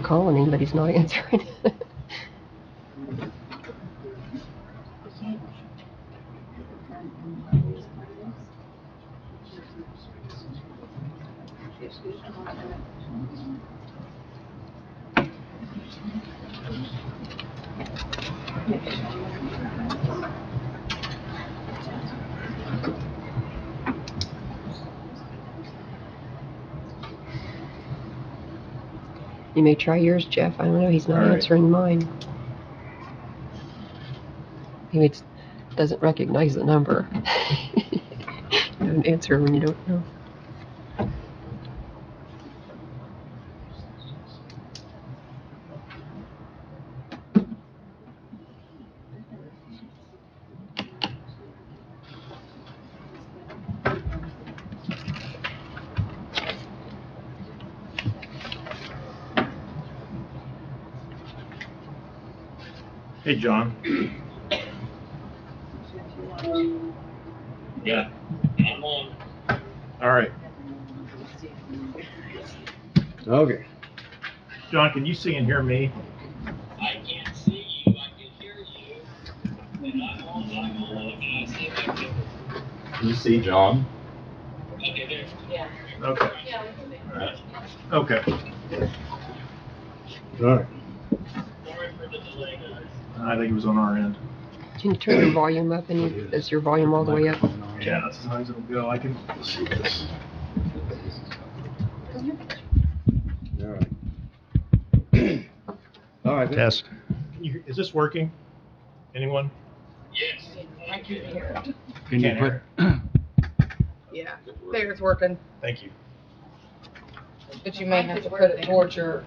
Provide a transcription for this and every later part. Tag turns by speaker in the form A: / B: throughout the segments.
A: calling him, but he's not answering. You may try yours, Jeff. I don't know. He's not answering mine. Maybe it doesn't recognize the number. You don't answer when you don't know.
B: Hey, John.
C: Yeah, I'm on.
B: All right.
D: Okay.
B: John, can you see and hear me?
C: I can't see you, I can hear you. And I'm on. Can I see if I can?
D: Can you see John?
C: Okay, there. Yeah.
B: Okay.
C: Yeah.
B: All right. Okay.
D: All right.
C: Sorry for the delay, guys.
B: I think it was on our end.
A: Can you turn your volume up? And is your volume all the way up?
B: Yeah, that's as high as it'll go. I can see this.
D: All right. All right.
B: Test. Is this working? Anyone?
C: Yes.
E: I can hear it.
B: Can you put?
E: Yeah, there it's working,
B: Thank you.
E: but you may have to put it towards your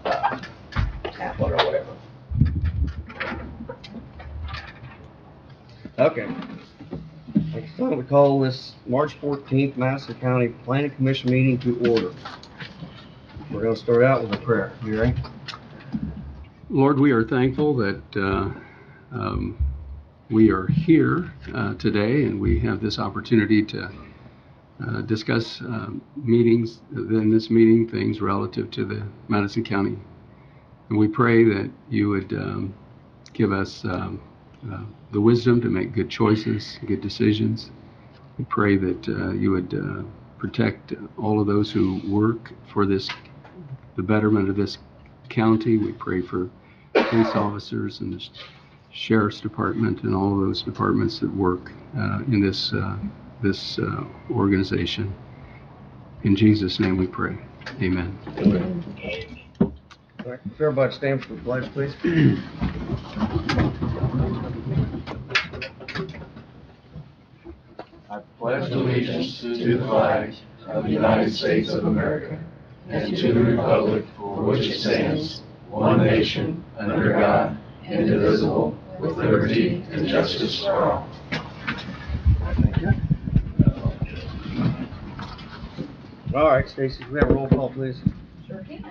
E: tablet or whatever.
D: Okay. It's time to call this March 14th Madison County Planning Commission meeting to order. We're going to start out with a prayer. You ready?
F: Lord, we are thankful that we are here today, and we have this opportunity to discuss meetings, in this meeting, things relative to the Madison County. And we pray that you would give us the wisdom to make good choices, good decisions. We pray that you would protect all of those who work for the betterment of this county. We pray for police officers and the sheriff's department and all of those departments that work in this organization. In Jesus' name we pray. Amen.
A: Amen.
D: All right. If everybody stand for the pledge, please.
G: I pledge allegiance to the flag of the United States of America and to the republic for which it stands, one nation, under God, indivisible, with liberty and justice for all.
D: Thank you. All right, Stacy, can we have a roll call, please?
E: Sure can.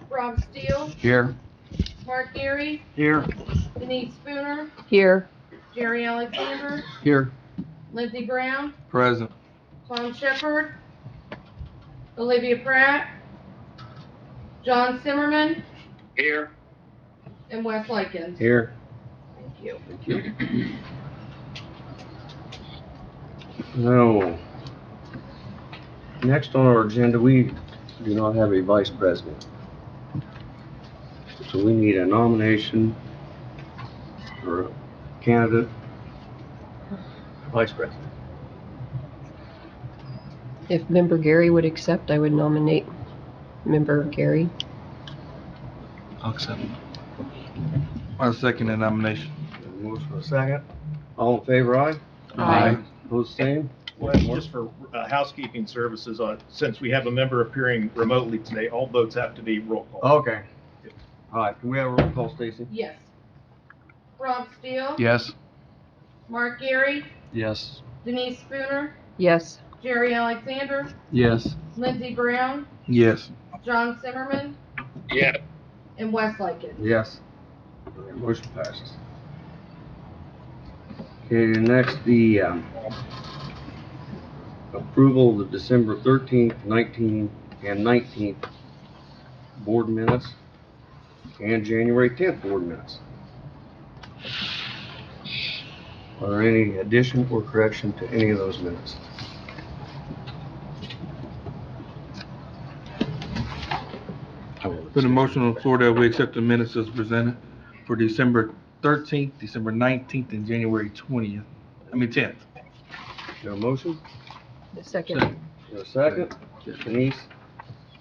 E: Rob Steele,
D: Here.
E: Mark Geary,
D: Here.
E: Denise Spooner,
A: Here.
E: Jerry Alexander,
D: Here.
E: Lindsey Brown,
D: Present.
E: Tom Shepard, Olivia Pratt, John Zimmerman,
C: Here.
E: and Wes Likens.
D: Here.
E: Thank you.
D: Thank you. Now, next on our agenda, we do not have a vice president. So we need a nomination for a candidate for vice president.
A: If Member Gary would accept, I would nominate Member Gary.
H: I'll accept. I'll second the nomination.
D: Motion for a second. All in favor, aye?
A: Aye.
D: Opposed, same?
B: Well, just for housekeeping services, since we have a member appearing remotely today, all votes have to be roll call.
D: Okay. All right, can we have a roll call, Stacy?
E: Yes. Rob Steele,
H: Yes.
E: Mark Geary,
H: Yes.
E: Denise Spooner,
A: Yes.
E: Jerry Alexander,
F: Yes.
E: Lindsey Brown,
H: Yes.
E: John Zimmerman,
C: Yeah.
E: and Wes Likens.
D: Yes. Motion passes. Okay, next, the approval of the December 13th, 19th, and 19th board minutes and January 10th board minutes. Are there any addition or correction to any of those minutes?
H: Been a motion on the floor that we accept the minutes as presented for December 13th, December 19th, and January 10th.
D: Is there a motion?
A: Second.
D: Is there a second? Denise?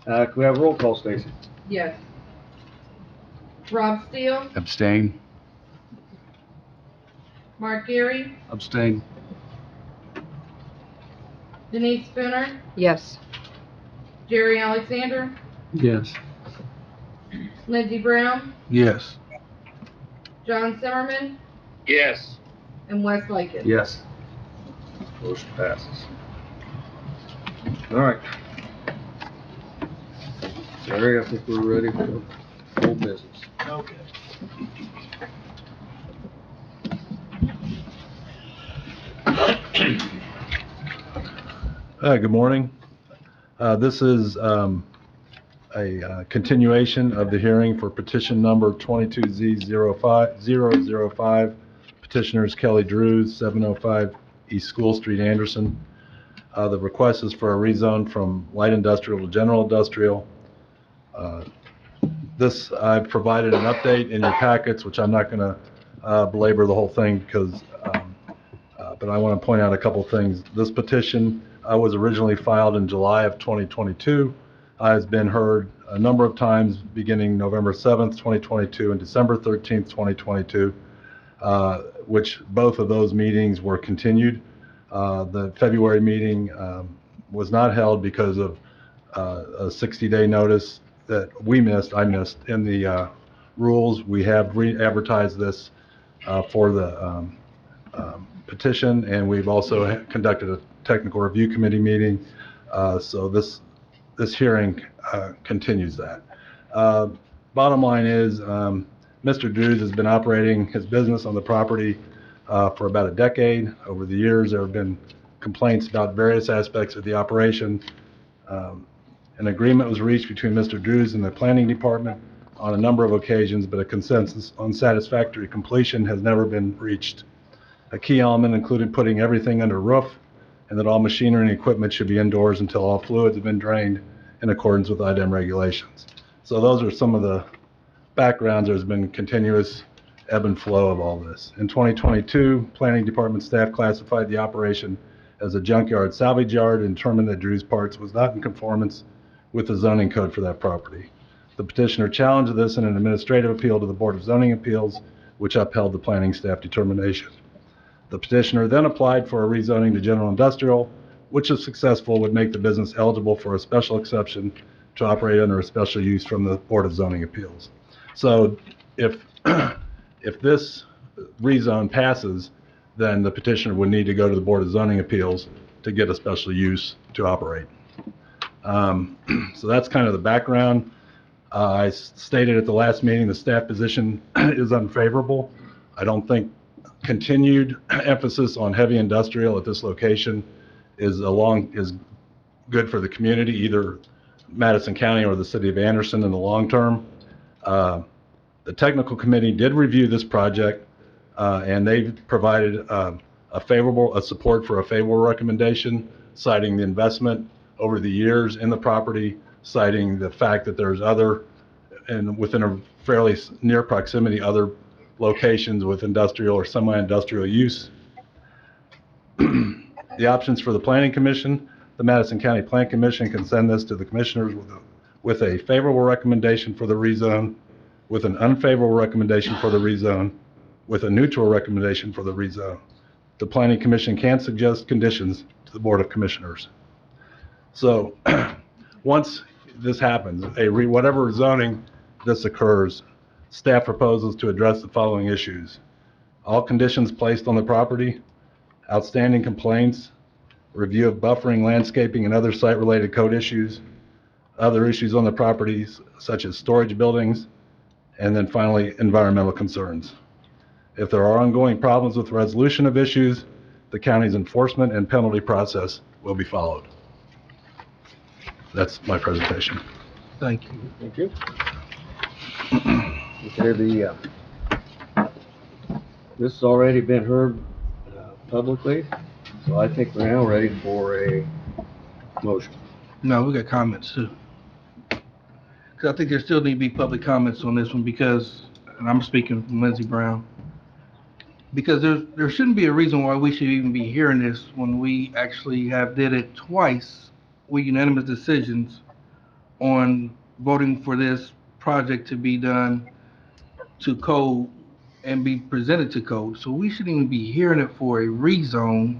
D: Can we have a roll call, Stacy?
E: Yes. Rob Steele,
F: Abstain.
E: Mark Geary,
F: Abstain.
E: Denise Spooner,
A: Yes.
E: Jerry Alexander,
F: Yes.
E: Lindsey Brown,
H: Yes.
E: John Zimmerman,
C: Yes.
E: and Wes Lakis.
D: Yes. Motion passes. All right. Larry, I think we're ready for full business.
B: Okay.
I: Hi, good morning. This is a continuation of the hearing for petition number 22Z005, petitioners Kelly Drews, 705 East School Street, Anderson. The request is for a rezone from light industrial to general industrial. I've provided an update in your packets, which I'm not going to belabor the whole thing because, but I want to point out a couple things. This petition was originally filed in July of 2022. Has been heard a number of times beginning November 7th, 2022 and December 13th, 2022, which both of those meetings were continued. The February meeting was not held because of a 60-day notice that I missed in the rules. We have re-advertised this for the petition, and we've also conducted a technical review committee meeting. So this hearing continues that. Bottom line is, Mr. Drews has been operating his business on the property for about a decade. Over the years, there have been complaints about various aspects of the operation. An agreement was reached between Mr. Drews and the planning department on a number of occasions, but a consensus on satisfactory completion has never been reached. A key element included putting everything under roof, and that all machinery and equipment should be indoors until all fluids have been drained in accordance with IDEM regulations. So those are some of the backgrounds. There's been continuous ebb and flow of all this. In 2022, planning department staff classified the operation as a junkyard salvage yard and determined that Drews Parts was not in conformance with the zoning code for that property. The petitioner challenged this in an administrative appeal to the Board of Zoning Appeals, which upheld the planning staff determination. The petitioner then applied for a rezoning to general industrial, which if successful would make the business eligible for a special exception to operate under a special use from the Board of Zoning Appeals. So if this rezone passes, then the petitioner would need to go to the Board of Zoning Appeals to get a special use to operate. So that's kind of the background. I stated at the last meeting the staff position is unfavorable. I don't think continued emphasis on heavy industrial at this location is good for the community, either Madison County or the city of Anderson in the long term. The technical committee did review this project, and they provided a support for a favorable recommendation, citing the investment over the years in the property, citing the fact that there's and within a fairly near proximity, other locations with industrial or semi-industrial use. The options for the Planning Commission: the Madison County Plan Commission can send this to the commissioners with a favorable recommendation for the rezone, with an unfavorable recommendation for the rezone, with a neutral recommendation for the rezone. The Planning Commission can suggest conditions to the Board of Commissioners. So once this happens, whatever zoning this occurs, staff proposes to address the following issues: all conditions placed on the property, outstanding complaints, review of buffering, landscaping, and other site-related code issues, other issues on the properties such as storage buildings, and then finally, environmental concerns. If there are ongoing problems with resolution of issues, the county's enforcement and penalty process will be followed. That's my presentation.
H: Thank you.
D: Thank you. Okay, this has already been heard publicly, so I think we're now ready for a motion.
H: No, we got comments too. Because I think there still need to be public comments on this one because, and I'm speaking from Lindsey Brown, because there shouldn't be a reason why we should even be hearing this when we actually have did it twice with unanimous decisions on voting for this project to be done to code and be presented to code. So we shouldn't even be hearing it for a rezone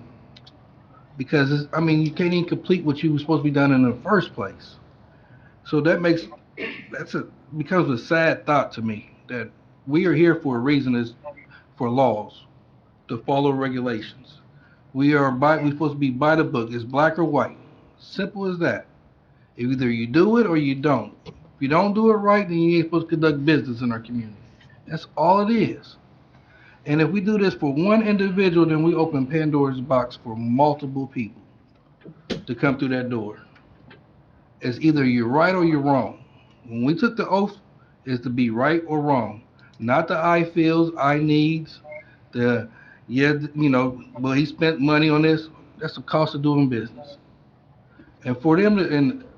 H: because I mean, you can't even complete what you were supposed to be done in the first place. So becomes a sad thought to me that we are here for a reason is for laws, to follow regulations. We're supposed to be by the book. It's black or white. Simple as that. Either you do it or you don't. If you don't do it right, then you ain't supposed to conduct business in our community. That's all it is. And if we do this for one individual, then we open Pandora's box for multiple people to come through that door. It's either you're right or you're wrong. When we took the oath, it's to be right or wrong. Not the I feels, I needs, well, he spent money on this. That's the cost of doing business. And for them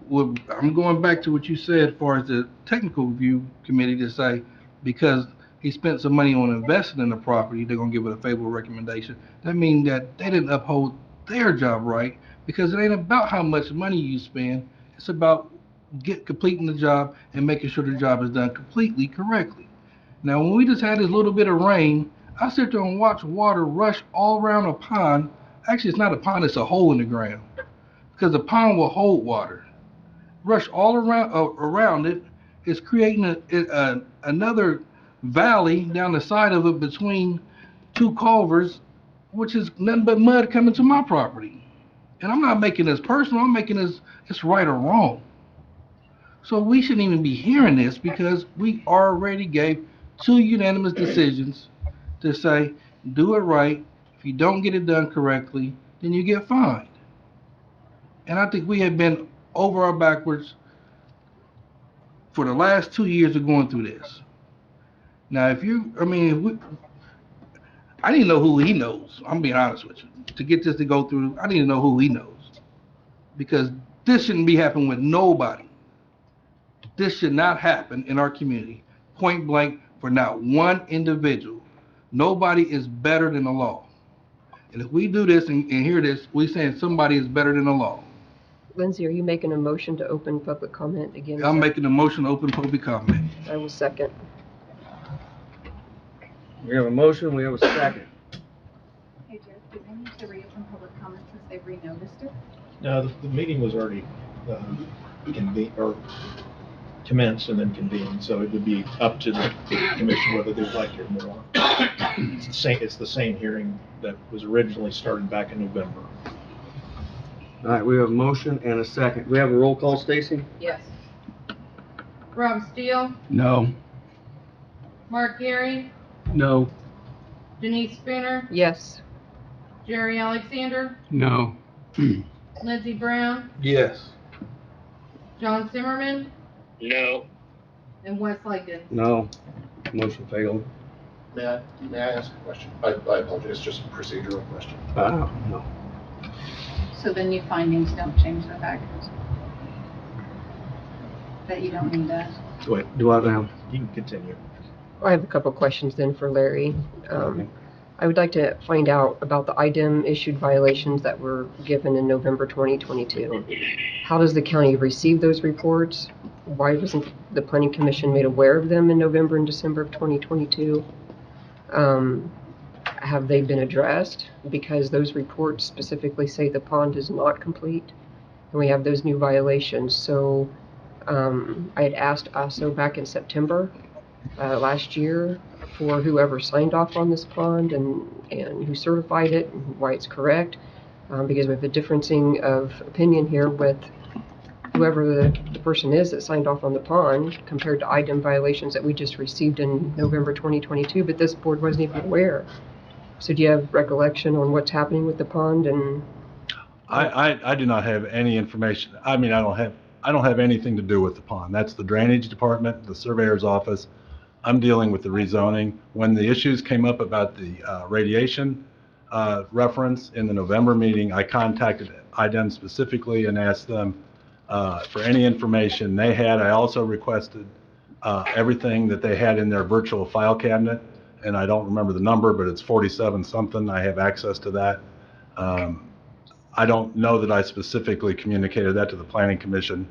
H: I'm going back to what you said as far as the technical review committee to say, because he spent some money on investing in the property, they're gonna give it a favorable recommendation. That means that they didn't uphold their job right, because it ain't about how much money you spend, it's about completing the job and making sure the job is done completely correctly. Now, when we just had this little bit of rain, I sit there and watch water rush all around a pond. Actually, it's not a pond, it's a hole in the ground, because the pond will hold water. Rush all around it. It's creating another valley down the side of it between two culverts, which is nothing but mud coming to my property. And I'm not making this personal, I'm making this it's right or wrong. So we shouldn't even be hearing this because we already gave 2 unanimous decisions to say, do it right. If you don't get it done correctly, then you get fined. And I think we have been over our backwards for the last 2 years of going through this. Now, I didn't know who he knows. I'm being honest with you. To get this to go through, I need to know who he knows. Because this shouldn't be happening with nobody. This should not happen in our community, point blank, for not one individual. Nobody is better than the law. And if we do this and hear this, we're saying somebody is better than the law.
A: Lindsay, are you making a motion to open public comment again?
H: I'm making a motion to open public comment.
A: I will second.
D: We have a motion, we have a second.
J: Hey, Jared, do they need to reopen public comment since they've renoticed it?
B: No, the meeting was already commenced and then convened, so it would be up to the commission whether they'd like to hear more. It's the same hearing that was originally started back in November.
D: All right, we have a motion and a second. We have a roll call, Stacy?
E: Yes. Rob Steele,
F: No.
E: Mark Gary,
F: No.
E: Denise Spooner,
A: Yes.
E: Jerry Alexander,
F: No.
E: Lindsey Brown,
H: Yes.
E: John Zimmerman,
C: No.
E: and Wes Lightgev.
D: No. Motion failed.
K: May I ask a question? I apologize, just a procedural question.
D: No.
J: So the new findings don't change the fact that you don't need that?
D: Do I now?
B: You can continue.
A: I have a couple questions then for Larry. I would like to find out about the IDEM issued violations that were given in November 2022. How does the county receive those reports? Why wasn't the Planning Commission made aware of them in November and December of 2022? Have they been addressed? Because those reports specifically say the pond is not complete, and we have those new violations. So I had asked also back in September last year for whoever signed off on this pond and who certified it and why it's correct, because we have a differencing of opinion here with whoever the person is that signed off on the pond compared to IDEM violations that we just received in November 2022, but this board wasn't even aware. So do you have recollection on what's happening with the pond? And
I: I do not have any information. I I don't have anything to do with the pond. That's the drainage department, the surveyor's office. I'm dealing with the rezoning. When the issues came up about the radiation reference in the November meeting, I contacted IDEM specifically and asked them for any information they had. I also requested everything that they had in their virtual file cabinet, and I don't remember the number, but it's 47 something. I have access to that. I don't know that I specifically communicated that to the Planning Commission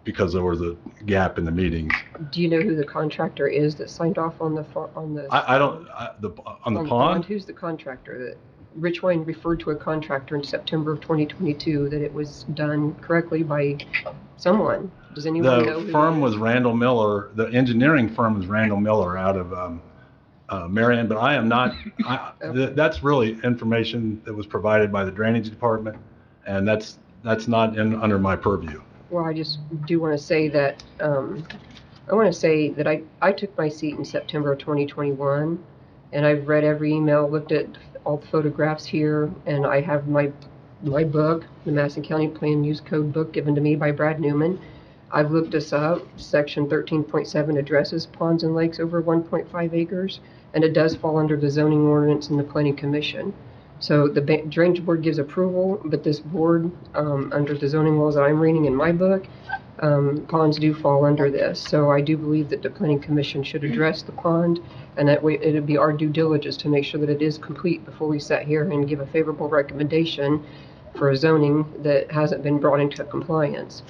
I: because there was a gap in the meetings.
A: Do you know who the contractor is that signed off on the on the
I: On the pond?
A: Who's the contractor? That Rich Wayne referred to a contractor in September of 2022 that it was done correctly by someone. Does anyone know?
I: The firm was Randall Miller. The engineering firm is Randall Miller out of Marion, but I am not. That's really information that was provided by the drainage department, and that's not under my purview.
A: Well, I just do want to say that I took my seat in September of 2021, and I've read every email, looked at all the photographs here, and I have my book, the Madison County Plan Use Code book, given to me by Brad Newman. I've looked this up. Section 13.7 addresses ponds and lakes over 1.5 acres, and it does fall under the zoning ordinance and the Planning Commission. So the Drainage Board gives approval, but this board, under the zoning laws that I'm reading in my book, ponds do fall under this. So I do believe that the Planning Commission should address the pond, and that way it would be our due diligence to make sure that it is complete before we sit here and give a favorable recommendation for a zoning that hasn't been brought into compliance.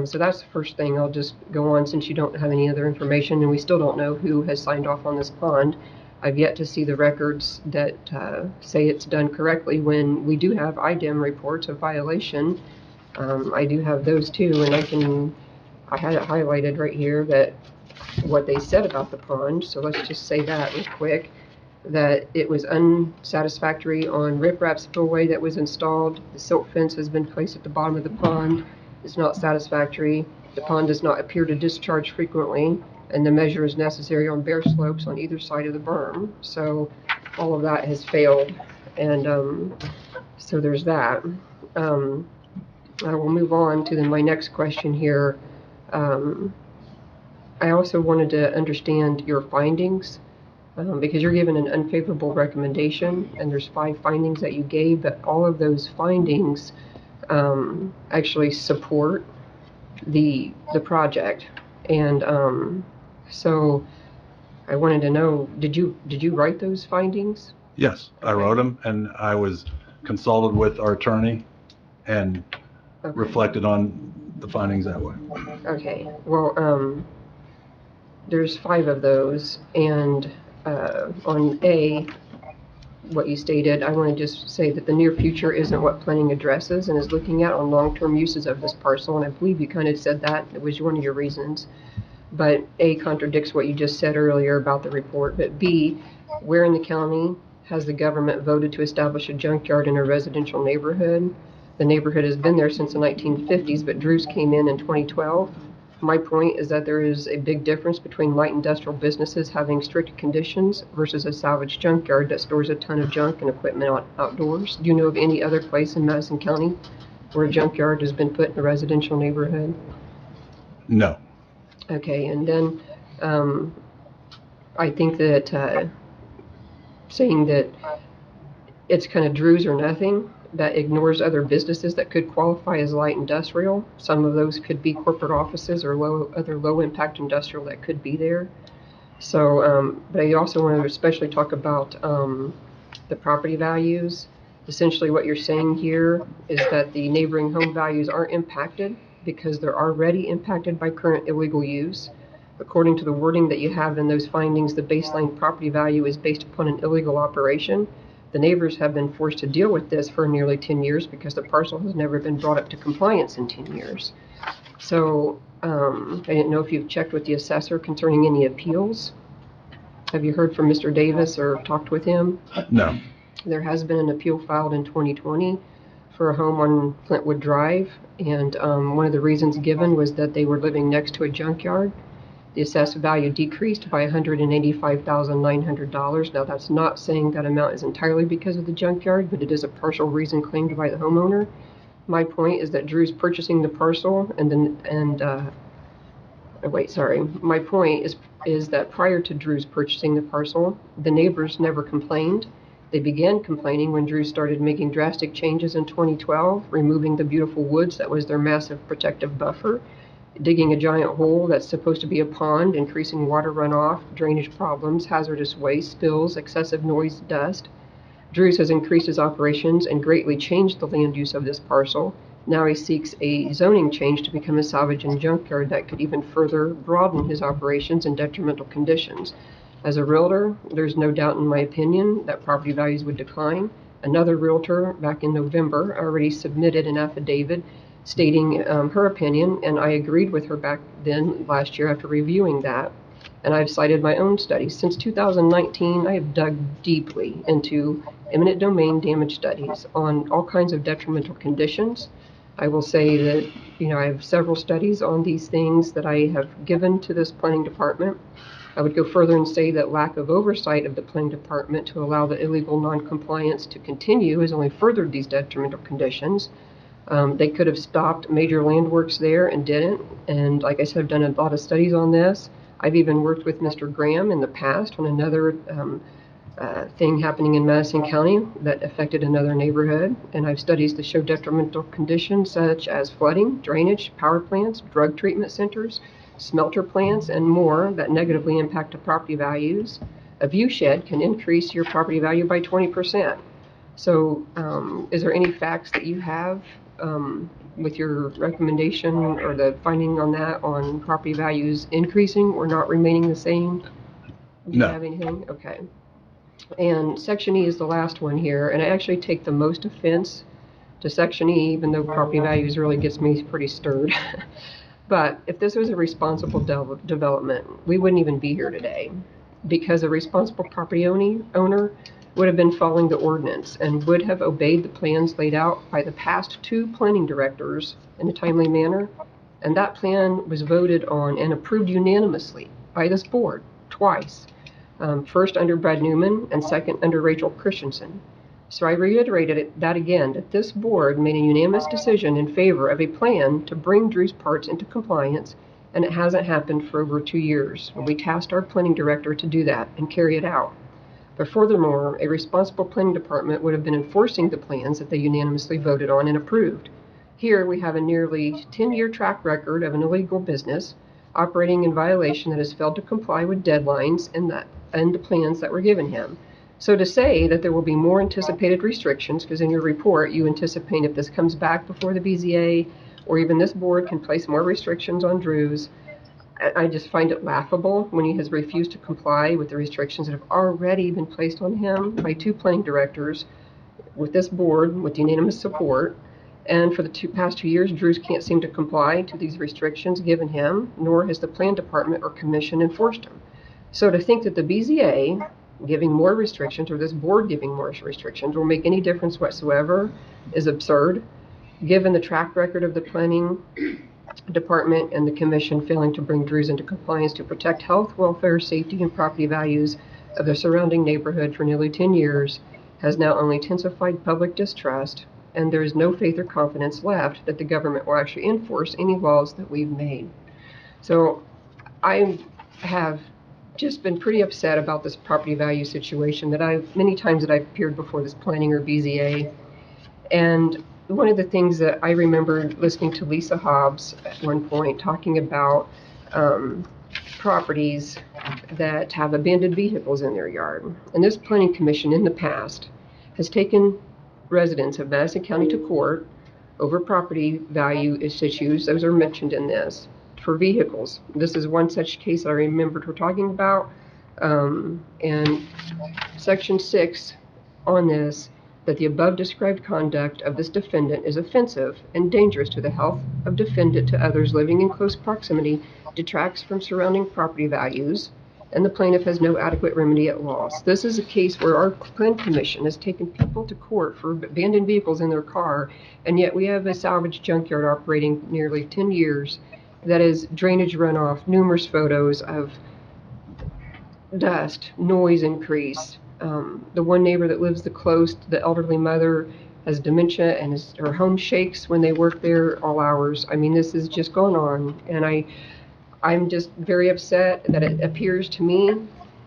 A: So that's the first thing. I'll just go on, since you don't have any other information, and we still don't know who has signed off on this pond. I've yet to see the records that say it's done correctly when we do have IDEM reports of violation. I do have those too, and I had it highlighted right here that what they said about the pond. So let's just say that real quick, that it was unsatisfactory on riprap spillway that was installed. The silt fence has been placed at the bottom of the pond. It's not satisfactory. The pond does not appear to discharge frequently, and the measure is necessary on bare slopes on either side of the berm. So all of that has failed, and so there's that. I will move on to my next question here. I also wanted to understand your findings, because you're given an unfavorable recommendation, and there's 5 findings that you gave, but all of those findings actually support the project. And so I wanted to know, did you write those findings?
I: Yes, I wrote them, and I was consulted with our attorney and reflected on the findings that way.
A: Okay, well, there's 5 of those, and on A, what you stated, I want to just say that the near future isn't what planning addresses and is looking at on long-term uses of this parcel, and I believe you kind of said that. It was one of your reasons. But A contradicts what you just said earlier about the report. But B, where in the county has the government voted to establish a junkyard in a residential neighborhood? The neighborhood has been there since the 1950s, but Drews came in 2012. My point is that there is a big difference between light industrial businesses having strict conditions versus a salvage junkyard that stores a ton of junk and equipment outdoors. Do you know of any other place in Madison County where a junkyard has been put in a residential neighborhood?
I: No.
A: Okay, and then I think that saying that it's kind of Drews or nothing, that ignores other businesses that could qualify as light industrial. Some of those could be corporate offices or other low-impact industrial that could be there. So, but I also want to especially talk about the property values. Essentially what you're saying here is that the neighboring home values aren't impacted because they're already impacted by current illegal use. According to the wording that you have in those findings, the baseline property value is based upon an illegal operation. The neighbors have been forced to deal with this for nearly 10 years because the parcel has never been brought up to compliance in 10 years. So I didn't know if you've checked with the assessor concerning any appeals. Have you heard from Mr. Davis or talked with him?
I: No.
A: There has been an appeal filed in 2020 for a home on Flintwood Drive, and one of the reasons given was that they were living next to a junkyard. The assessed value decreased by $185,900. Now, that's not saying that amount is entirely because of the junkyard, but it is a partial reason claimed by the homeowner. My point is that Drew's purchasing the parcel my point is that prior to Drew's purchasing the parcel, the neighbors never complained. They began complaining when Drew started making drastic changes in 2012, removing the beautiful woods that was their massive protective buffer, digging a giant hole that's supposed to be a pond, increasing water runoff, drainage problems, hazardous waste, spills, excessive noise, dust. Drews has increased his operations and greatly changed the land use of this parcel. Now he seeks a zoning change to become a salvage and junkyard that could even further broaden his operations in detrimental conditions. As a realtor, there's no doubt in my opinion that property values would decline. Another realtor back in November already submitted an affidavit stating her opinion, and I agreed with her back then last year after reviewing that. And I've cited my own studies. Since 2019, I have dug deeply into eminent domain damage studies on all kinds of detrimental conditions. I will say that, I have several studies on these things that I have given to this planning department. I would go further and say that lack of oversight of the planning department to allow the illegal non-compliance to continue has only furthered these detrimental conditions. They could have stopped major land works there and didn't. And like I said, I've done a lot of studies on this. I've even worked with Mr. Graham in the past on another thing happening in Madison County that affected another neighborhood. And I've studies to show detrimental conditions such as flooding, drainage, power plants, drug treatment centers, smelter plants, and more that negatively impact the property values. A view shed can increase your property value by 20%. So is there any facts that you have with your recommendation or the finding on that on property values increasing or not remaining the same? Do you have anything? Okay. And Section E is the last one here, and I actually take the most offense to Section E, even though property values really gets me pretty stirred. But if this was a responsible development, we wouldn't even be here today, because a responsible property owner would have been following the ordinance and would have obeyed the plans laid out by the past 2 planning directors in a timely manner. And that plan was voted on and approved unanimously by this board twice. First under Brad Newman and second under Rachel Christensen. So I reiterated that again, that this board made a unanimous decision in favor of a plan to bring Drew's parts into compliance, and it hasn't happened for over 2 years. We tasked our planning director to do that and carry it out. But furthermore, a responsible planning department would have been enforcing the plans that they unanimously voted on and approved. Here we have a nearly 10-year track record of an illegal business operating in violation that has failed to comply with deadlines and the plans that were given him. So to say that there will be more anticipated restrictions, because in your report you anticipate if this comes back before the BZA or even this board can place more restrictions on Drew's, I just find it laughable when he has refused to comply with the restrictions that have already been placed on him by 2 planning directors with this board with unanimous support. And for the past 2 years, Drew's can't seem to comply to these restrictions given him, nor has the plan department or commission enforced them. So to think that the BZA giving more restrictions or this board giving more restrictions will make any difference whatsoever is absurd, given the track record of the planning department and the commission failing to bring Drew's into compliance to protect health, welfare, safety, and property values of the surrounding neighborhood for nearly 10 years has now only intensified public distrust, and there is no faith or confidence left that the government will actually enforce any laws that we've made. So I have just been pretty upset about this property value situation that many times that I've appeared before this planning or BZA. And one of the things that I remember listening to Lisa Hobbs at one point talking about properties that have abandoned vehicles in their yard. And this planning commission in the past has taken residents of Madison County to court over property value issues. Those are mentioned in this for vehicles. This is one such case I remembered her talking about. And Section 6 on this, that the above described conduct of this defendant is offensive and dangerous to the health of defendant to others living in close proximity, detracts from surrounding property values, and the plaintiff has no adequate remedy at law. This is a case where our plan commission has taken people to court for abandoned vehicles in their car, and yet we have a salvage junkyard operating nearly 10 years that is drainage runoff, numerous photos of dust, noise increase. The one neighbor that lives the close, the elderly mother, has dementia and her home shakes when they work there all hours. I mean, this is just going on, and I'm just very upset that it appears to me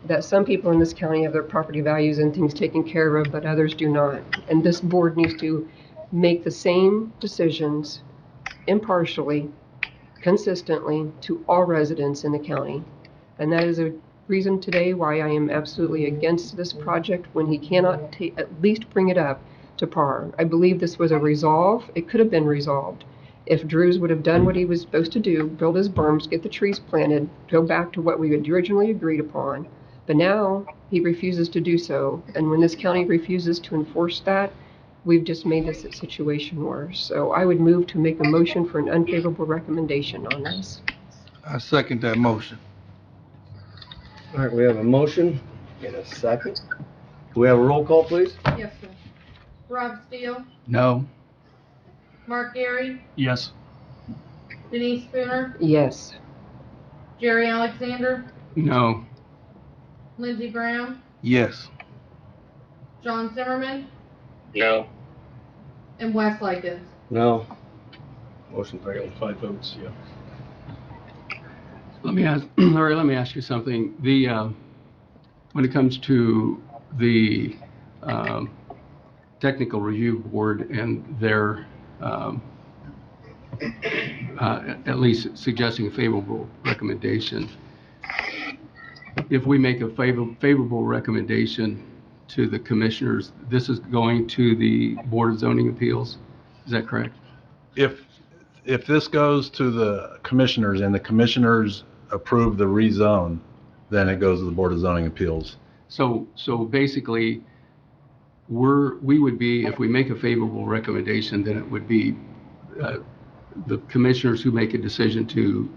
A: that some people in this county have their property values and things taken care of, but others do not. And this board needs to make the same decisions impartially, consistently to all residents in the county. And that is a reason today why I am absolutely against this project when he cannot at least bring it up to par. I believe this was a resolve. It could have been resolved if Drews would have done what he was supposed to do, build his berms, get the trees planted, go back to what we had originally agreed upon. But now he refuses to do so. And when this county refuses to enforce that, we've just made this situation worse. So I would move to make a motion for an unfavorable recommendation on this.
H: I second that motion.
D: All right, we have a motion and a second. Do we have a roll call, please?
E: Yes, sir. Rob Steele,
F: No.
E: Mark Gary,
G: Yes.
E: Denise Spooner,
A: Yes.
E: Jerry Alexander,
F: No.
E: Lindsey Graham,
H: Yes.
E: John Zimmerman,
C: No.
E: and Wes Likens.
D: No. Motion failed.
B: 5 votes, yeah.
F: Let me ask, Larry, let me ask you something. When it comes to the technical review board and their at least suggesting a favorable recommendation, if we make a favorable recommendation to the commissioners, this is going to the Board of Zoning Appeals. Is that correct?
I: If this goes to the commissioners and the commissioners approve the rezone, then it goes to the Board of Zoning Appeals.
F: So basically, we would be, if we make a favorable recommendation, then it would be the commissioners who make a decision to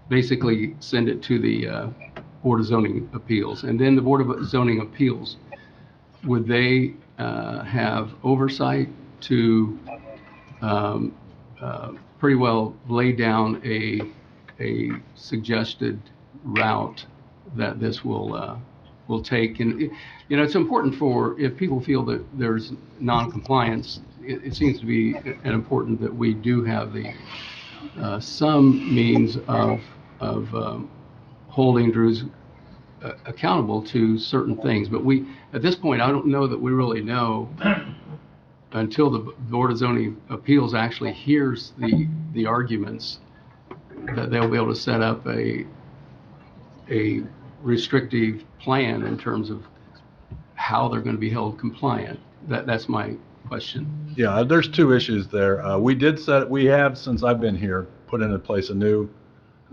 F: basically send it to the Board of Zoning Appeals. And then the Board of Zoning Appeals, would they have oversight to pretty well lay down a suggested route that this will take? And you know, it's important for, if people feel that there's non-compliance, it seems to be important that we do have the some means of holding Drews accountable to certain things. But we, at this point, I don't know that we really know until the Board of Zoning Appeals actually hears the arguments, that they'll be able to set up a restrictive plan in terms of how they're going to be held compliant. That's my question.
I: Yeah, there's two issues there. We have, since I've been here, put into place a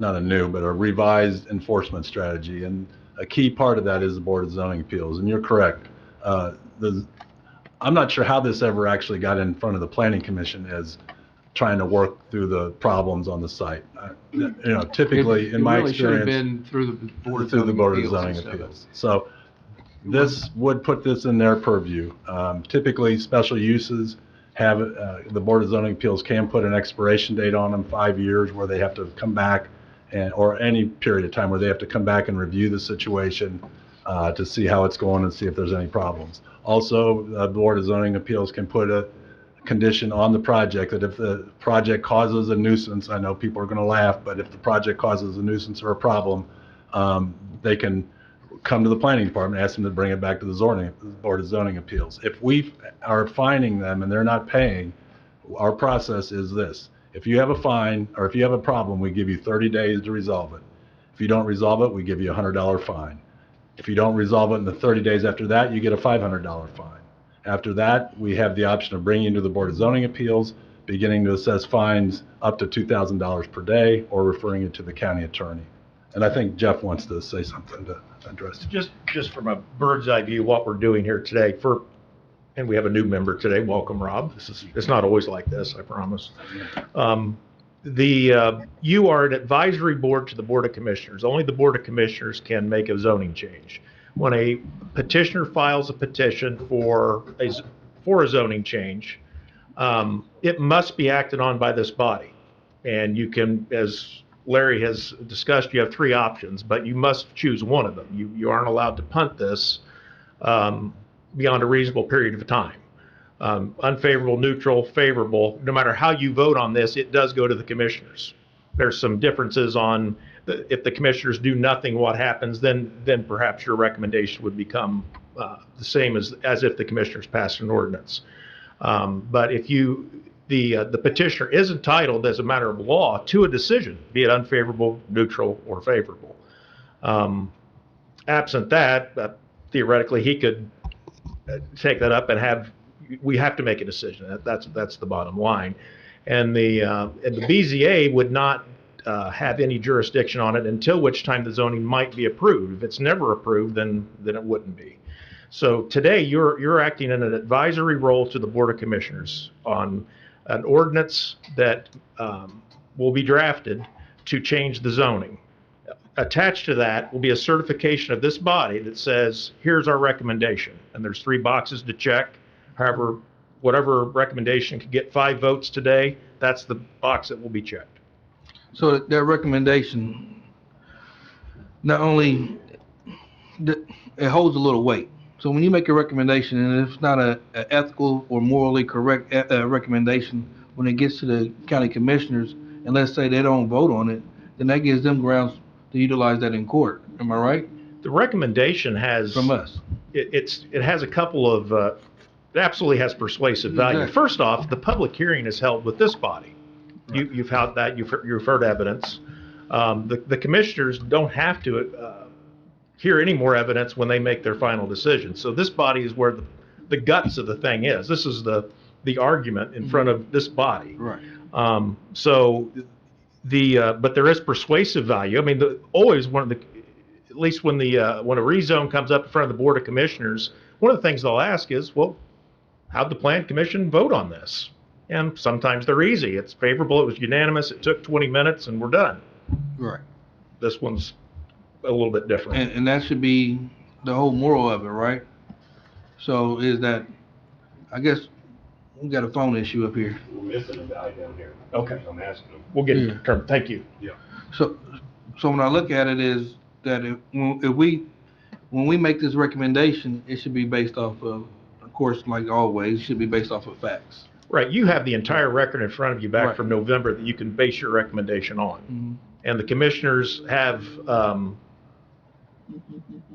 I: revised enforcement strategy. And a key part of that is the Board of Zoning Appeals. And you're correct. I'm not sure how this ever actually got in front of the Planning Commission as trying to work through the problems on the site. Typically, in my
F: really should have
I: experience,
F: been through the Board of
I: Zoning Appeals. So this would put this in their purview. Typically, special uses have, the Board of Zoning Appeals can put an expiration date on them, 5 years, where they have to come back, or any period of time where they have to come back and review the situation to see how it's going and see if there's any problems. Also, the Board of Zoning Appeals can put a condition on the project that if the project causes a nuisance, I know people are going to laugh, but if the project causes a nuisance or a problem, they can come to the planning department, ask them to bring it back to the Board of Zoning Appeals. If we are fining them and they're not paying, our process is this. If you have a fine or if you have a problem, we give you 30 days to resolve it. If you don't resolve it, we give you a $100 fine. If you don't resolve it in the 30 days after that, you get a $500 fine. After that, we have the option of bringing you to the Board of Zoning Appeals, beginning to assess fines up to $2,000 per day, or referring it to the county attorney. And I think Jeff wants to say something to address it.
B: Just from a bird's eye view, what we're doing here today, and we have a new member today. Welcome, Rob. It's not always like this, I promise. You are an advisory board to the Board of Commissioners. Only the Board of Commissioners can make a zoning change. When a petitioner files a petition for a zoning change, it must be acted on by this body. And you can, as Larry has discussed, you have 3 options, but you must choose one of them. You aren't allowed to punt this beyond a reasonable period of time. unfavorable, neutral, favorable, no matter how you vote on this, it does go to the commissioners. There's some differences on if the commissioners do nothing, what happens, then perhaps your recommendation would become the same as if the commissioners passed an ordinance. But if the petitioner is entitled as a matter of law to a decision, be it unfavorable, neutral, or favorable. Absent that, theoretically, he could take that up and we have to make a decision. That's the bottom line. And the BZA would not have any jurisdiction on it until which time the zoning might be approved. If it's never approved, then it wouldn't be. So today you're acting in an advisory role to the Board of Commissioners on an ordinance that will be drafted to change the zoning. Attached to that will be a certification of this body that says, here's our recommendation. And there's 3 boxes to check. However, whatever recommendation could get 5 votes today, that's the box that will be checked.
H: So that recommendation, not only, it holds a little weight. So when you make a recommendation, and it's not an ethical or morally correct recommendation, when it gets to the county commissioners, and let's say they don't vote on it, then that gives them grounds to utilize that in court. Am I right?
B: The recommendation has
H: From us.
B: It has a couple of it absolutely has persuasive value.
H: Exactly.
B: First off, the public hearing is held with this body. Right. You've had that. You've heard evidence. The commissioners don't have to hear any more evidence when they make their final decision. So this body is where the guts of the thing is. This is the argument in front of this body.
H: Right.
B: But there is persuasive value. I mean, always at least when when a rezone comes up in front of the Board of Commissioners, one of the things they'll ask is, well, how'd the Plan Commission vote on this? And sometimes they're easy. It's favorable. It was unanimous. It took 20 minutes, and we're done.
H: Right.
B: This one's a little bit different.
H: And that should be the whole moral of it, right? So is that, I guess, we got a phone issue up here.
L: We're missing a guy down here.
B: Okay.
L: I'm asking him.
B: We'll get it determined. Thank you.
L: Yeah.
H: So when I look at it is that when we make this recommendation, it should be based off of course, like always, it should be based off of facts.
B: Right. You have the entire record in front of you back from November that you can base your recommendation on.
H: Mm-hmm.
B: And the commissioners have,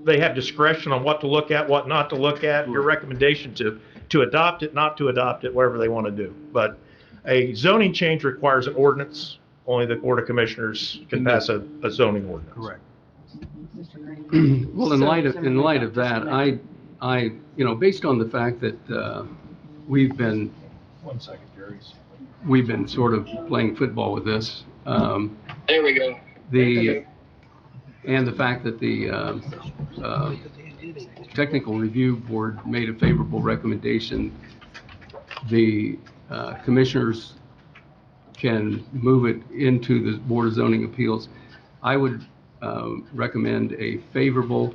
B: they have discretion on what to look at, what not to look at, your recommendation to adopt it, not to adopt it, whatever they want to do. But a zoning change requires an ordinance. Only the Board of Commissioners can pass a zoning ordinance.
H: Correct.
F: Well, in light of that, I based on the fact that we've been
B: 1 second, Jerry.
F: We've been sort of playing football with this.
C: There we go.
F: And the fact that the Technical Review Board made a favorable recommendation, the commissioners can move it into the Board of Zoning Appeals. I would recommend a favorable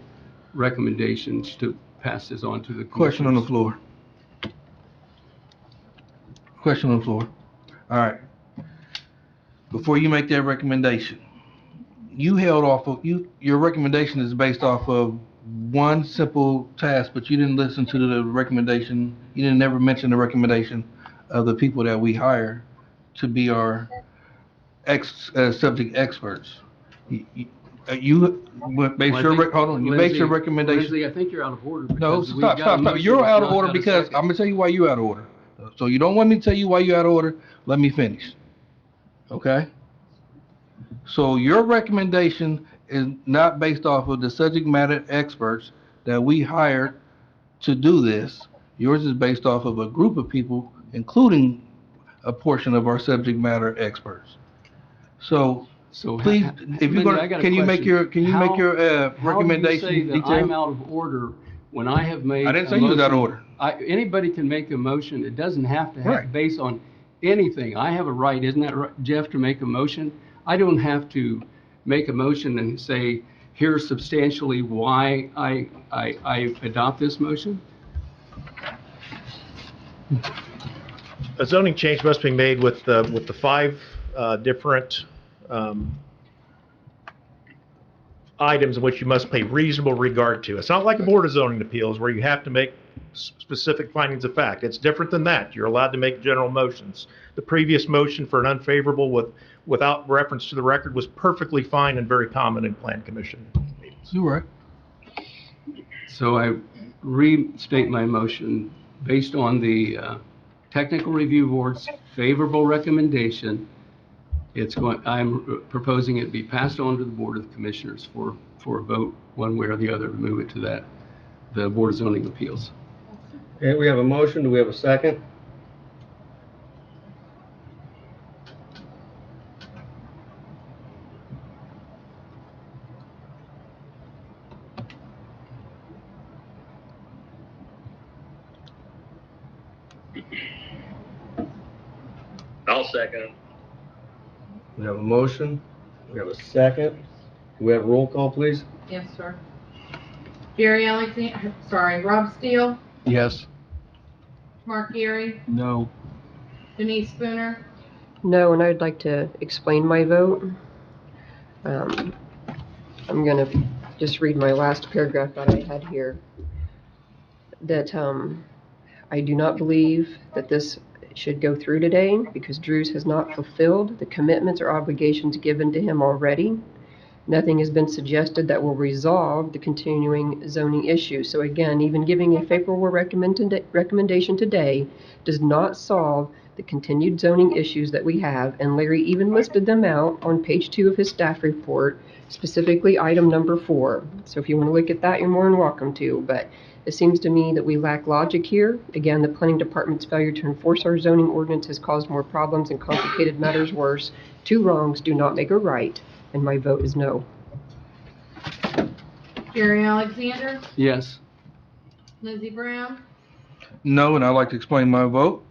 F: recommendation to pass this on to the commissioners.
H: Question on the floor. Question on the floor. All right. Before you make that recommendation, you held off of your recommendation is based off of one simple task, but you didn't listen to the recommendation. You didn't ever mention the recommendation of the people that we hire to be our subject experts. You base your recommendation.
F: Leslie, I think you're out of order.
H: No, stop. You're out of order because I'm gonna tell you why you're out of order. So you don't want me to tell you why you're out of order? Let me finish. Okay? So your recommendation is not based off of the subject matter experts that we hired to do this. Yours is based off of a group of people, including a portion of our subject matter experts. So please, if you're gonna, can you make your recommendation?
F: How do you say that I'm out of order when I have made?
H: I didn't say you was out of order.
F: Anybody can make a motion. It doesn't have to have based on anything. I have a right, isn't that right, Jeff, to make a motion? I don't have to make a motion and say, here's substantially why I adopt this motion.
B: A zoning change must be made with the 5 different items in which you must pay reasonable regard to. It's not like a Board of Zoning Appeals where you have to make specific findings of fact. It's different than that. You're allowed to make general motions. The previous motion for an unfavorable without reference to the record was perfectly fine and very common in Plan Commission meetings.
H: You're right.
F: So I restate my motion based on the Technical Review Board's favorable recommendation. I'm proposing it be passed on to the Board of Commissioners for a vote one way or the other to move it to the Board of Zoning Appeals.
D: Okay, we have a motion. Do we have a second?
C: I'll second.
D: We have a motion. We have a second. Do we have a roll call, please?
E: Yes, sir. Rob Steele,
H: Yes.
E: Mark Geary,
H: No.
E: Denise Spooner,
A: No, and I'd like to explain my vote. I'm going to just read my last paragraph that I had here. That I do not believe that this should go through today because Drews has not fulfilled the commitments or obligations given to him already. Nothing has been suggested that will resolve the continuing zoning issue. So again, even giving a favorable recommendation today does not solve the continued zoning issues that we have, and Larry even listed them out on page 2 of his staff report, specifically item number 4. So if you want to look at that, you're more than welcome to, but it seems to me that we lack logic here. Again, the planning department's failure to enforce our zoning ordinance has caused more problems and complicated matters worse. 2 wrongs do not make a right, and my vote is no.
E: Jerry Alexander,
F: Yes.
E: Lindsey Brown,
H: No, and I'd like to explain my vote.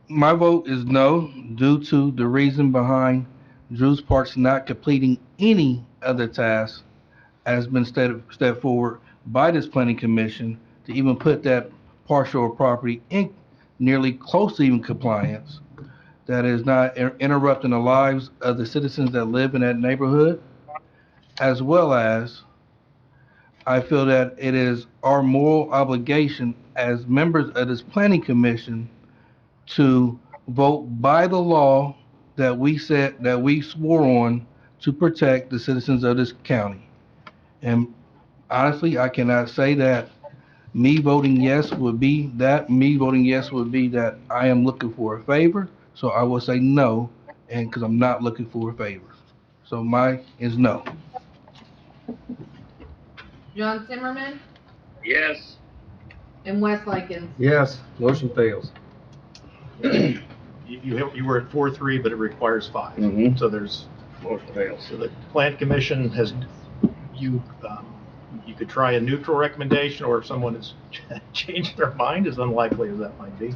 H: My vote is no due to the reason behind Drews Park's not completing any of the tasks has been stepped forward by this planning commission to even put that partial property in nearly close to even compliance. That is not interrupting the lives of the citizens that live in that neighborhood, as well as I feel that it is our moral obligation as members of this planning commission to vote by the law that we swore on to protect the citizens of this county. And honestly, I cannot say that me voting yes would be that. Me voting yes would be that I am looking for a favor. So I will say no, and because I'm not looking for a favor. So mine is no.
E: John Zimmerman,
C: Yes.
E: and Wes Likens.
D: Yes. Motion fails.
B: You were at 4-3, but it requires 5.
D: Mhm.
B: So there's,
D: Motion fails.
B: so the Plan Commission has, you could try a neutral recommendation, or if someone has changed their mind, as unlikely as that might be.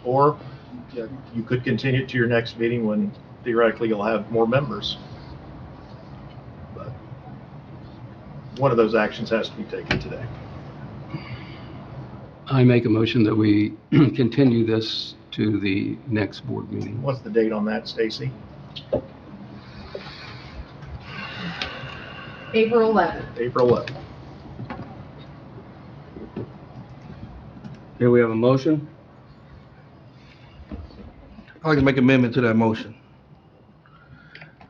B: Or you could continue to your next meeting when theoretically you'll have more members. But one of those actions has to be taken today.
F: I make a motion that we continue this to the next board meeting.
B: What's the date on that, Stacy?
E: April 11th.
B: April 11th.
D: Here we have a motion.
H: I'd like to make an amendment to that motion.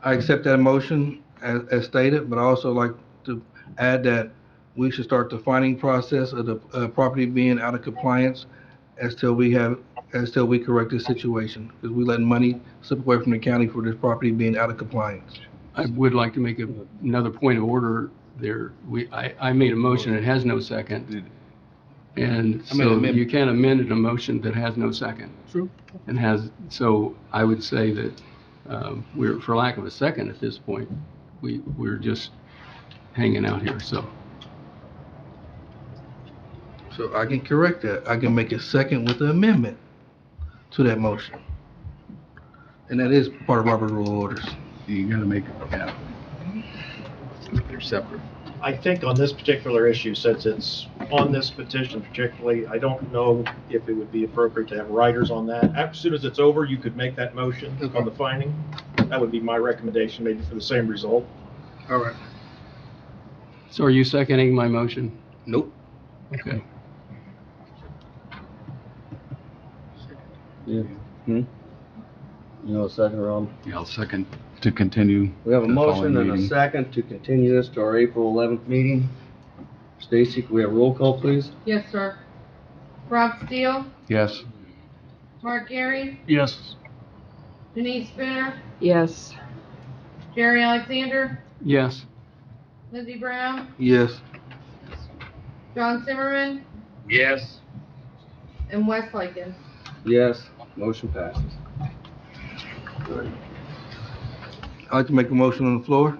H: I accept that motion as stated, but I also like to add that we should start the finding process of the property being out of compliance until we correct this situation, because we letting money slip away from the county for this property being out of compliance.
F: I would like to make another point of order there. I made a motion, it has no second. And so you can't amend a motion that has no second.
H: True.
F: So I would say that we're, for lack of a second at this point, we're just hanging out here, so.
H: So I can correct that. I can make a second with the amendment to that motion. And that is part of Robert's Rule of Orders.
F: You gotta make it, yeah. They're separate.
B: I think on this particular issue, since it's on this petition particularly, I don't know if it would be appropriate to have writers on that. As soon as it's over, you could make that motion on the finding. That would be my recommendation, maybe for the same result.
H: All right.
F: So are you seconding my motion?
H: Nope.
F: Okay.
D: Yeah. You know, a second, Ron?
F: Yeah, I'll second to continue.
D: We have a
F: the
D: motion
F: following
D: and a
F: meeting.
D: second to continue this to our April 11th meeting. Stacy, can we have roll call, please?
E: Yes, sir. Rob Steele,
F: Yes.
E: Mark Gary,
H: Yes.
E: Denise Spooner,
A: Yes.
E: Jerry Alexander,
F: Yes.
E: Lindsey Brown,
H: Yes.
E: John Zimmerman,
C: Yes.
E: and Wes Lykin.
D: Yes, motion passes.
H: I'd like to make a motion on the floor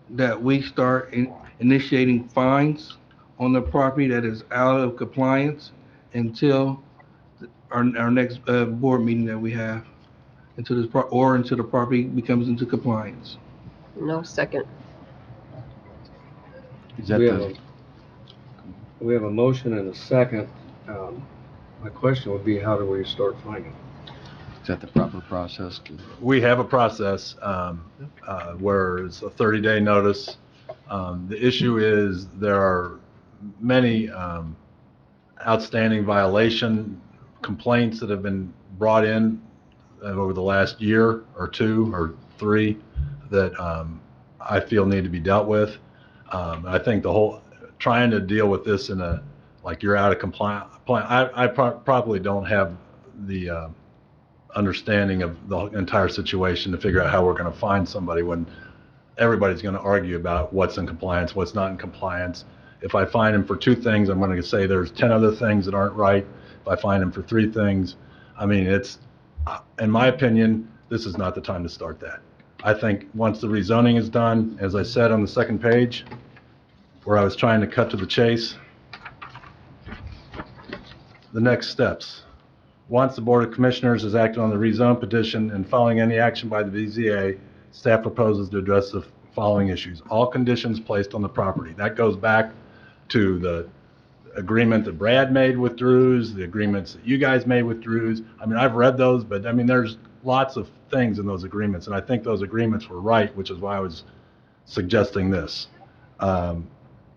H: that we start initiating fines on the property that is out of compliance until our next board meeting that we have, until until the property becomes into compliance.
A: No, second.
F: Is that
D: We have a motion and a second. My question would be, how do we start finding?
F: is that the proper process to?
I: We have a process where it's a 30-day notice. The issue is there are many outstanding violation complaints that have been brought in over the last year or two or three that I feel need to be dealt with. I think the whole trying to deal with this in a like you're out of compliance. I probably don't have the understanding of the entire situation to figure out how we're going to find somebody when everybody's going to argue about what's in compliance, what's not in compliance. If I find him for two things, I'm going to say there's 10 other things that aren't right. If I find him for three things, I mean, it's, in my opinion, this is not the time to start that. I think once the rezoning is done, as I said on the second page, where I was trying to cut to the chase, the next steps. Once the Board of Commissioners has acted on the rezone petition and following any action by the BZA, staff proposes to address the following issues. All conditions placed on the property. That goes back to the agreement that Brad made with Drews, the agreements that you guys made with Drews. I mean, I've read those, but I mean, there's lots of things in those agreements, and I think those agreements were right, which is why I was suggesting this.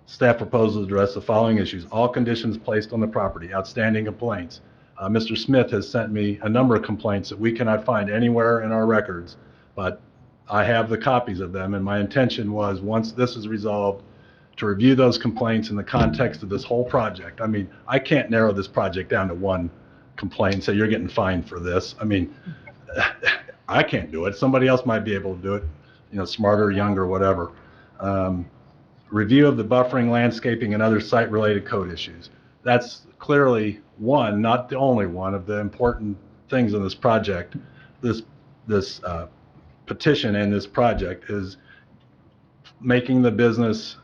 I: Staff proposes to address the following issues. All conditions placed on the property, outstanding complaints. Mr. Smith has sent me a number of complaints that we cannot find anywhere in our records, but I have the copies of them, and my intention was, once this is resolved, to review those complaints in the context of this whole project. I mean, I can't narrow this project down to one complaint and say you're getting fined for this. I mean, I can't do it. Somebody else might be able to do it, you know, smarter, younger, whatever. Review of the buffering, landscaping, and other site-related code issues. That's clearly one, not the only one, of the important things in this project. This petition and this project is making the business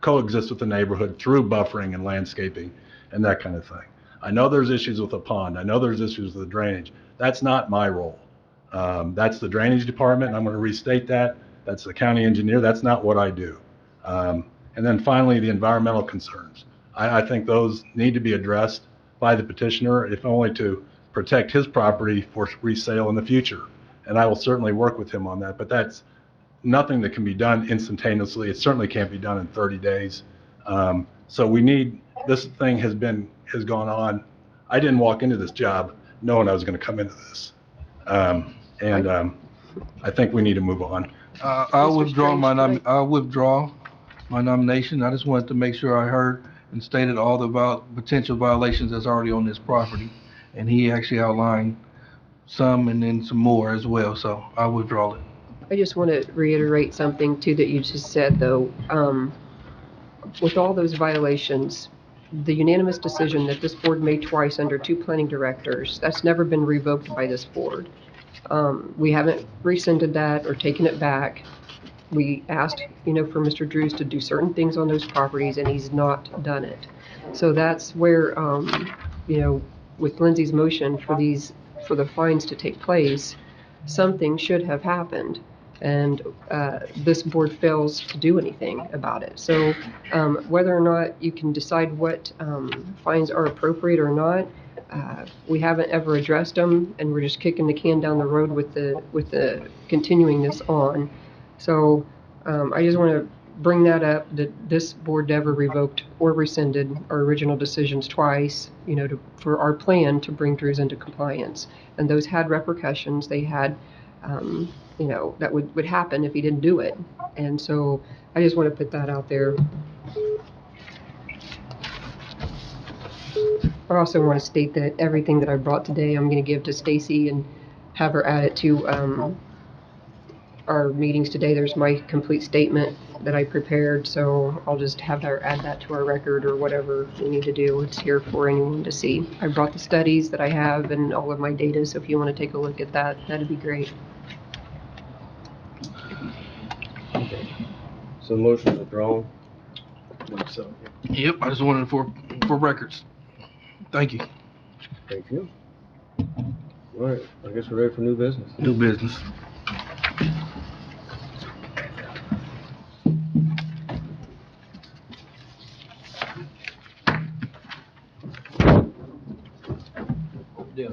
I: coexist with the neighborhood through buffering and landscaping and that kind of thing. I know there's issues with the pond. I know there's issues with the drainage. That's not my role. That's the drainage department, and I'm going to restate that. That's the county engineer. That's not what I do. And then finally, the environmental concerns. I think those need to be addressed by the petitioner, if only to protect his property for resale in the future. And I will certainly work with him on that, but that's nothing that can be done instantaneously. It certainly can't be done in 30 days. So we need, this thing has gone on. I didn't walk into this job knowing I was going to come into this. I think we need to move on.
H: I'll withdraw my nomination. I just wanted to make sure I heard and stated all the potential violations that's already on this property. And he actually outlined some and then some more as well, so I'll withdraw it.
A: I just want to reiterate something too that you just said though. With all those violations, the unanimous decision that this board made twice under two planning directors, that's never been revoked by this board. We haven't rescinded that or taken it back. We asked, for Mr. Drews to do certain things on those properties, and he's not done it. So that's where, with Lindsay's motion for the fines to take place, something should have happened, and this board fails to do anything about it. So whether or not you can decide what fines are appropriate or not, we haven't ever addressed them, and we're just kicking the can down the road with the continuing this on. So I just want to bring that up, that this board never revoked or rescinded our original decisions twice, for our plan to bring Drews into compliance. And those had repercussions. They had, that would happen if he didn't do it. And so I just want to put that out there. I also want to state that everything that I brought today, I'm going to give to Stacy and have her add it to our meetings today. There's my complete statement that I prepared, so I'll just have her add that to our record or whatever we need to do. It's here for anyone to see. I brought the studies that I have and all of my data, so if you want to take a look at that, that'd be great.
D: So motion's withdrawn.
B: So,
H: Yep, I just wanted it for records. Thank you.
D: Thank you. All right, I guess we're ready for new business.
H: New business. Yeah.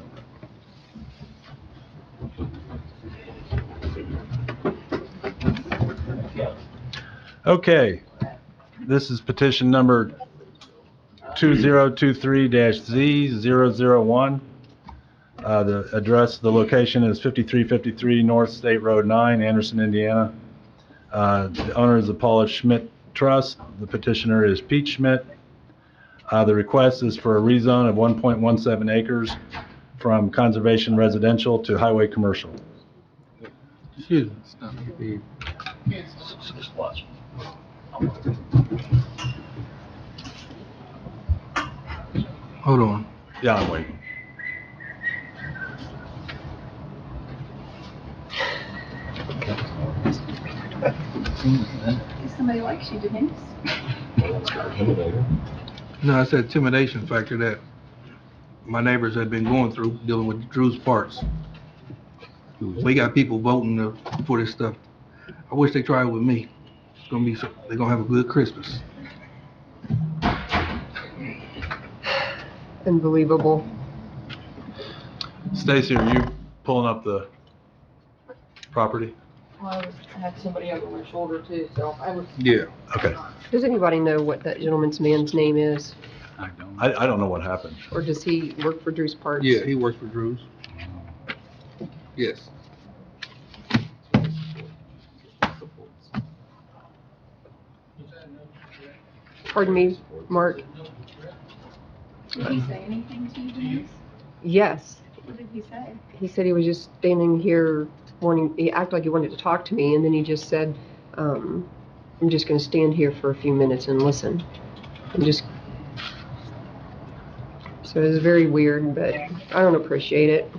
I: Okay, this is petition number 2023-Z001. The address, the location is 5353 North State Road 9, Anderson, Indiana. The owner is the Paula Schmidt Trust. The petitioner is Pete Schmidt. The request is for a rezone of 1.17 acres from conservation residential to highway commercial.
H: Excuse me. Hold on.
I: Yeah, I'm waiting.
J: Somebody likes you, Denise.
H: No, it's that intimidation factor that my neighbors have been going through dealing with Drew's parts. We got people voting for this stuff. I wish they tried with me. They're gonna have a good Christmas.
A: Unbelievable.
I: Stacy, are you pulling up the property?
E: I had somebody over my shoulder too, so I was.
H: Yeah.
I: Okay.
A: Does anybody know what that gentleman's man's name is?
I: I don't know what happened.
A: Or does he work for Drew's Parts?
H: Yeah, he works for Drew's. Yes.
A: Pardon me, Mark?
J: Did he say anything to you, Denise?
A: Yes.
J: What did he say?
A: He said he was just standing here he acted like he wanted to talk to me, and then he just said, I'm just going to stand here for a few minutes and listen. So it was very weird, but I don't appreciate it.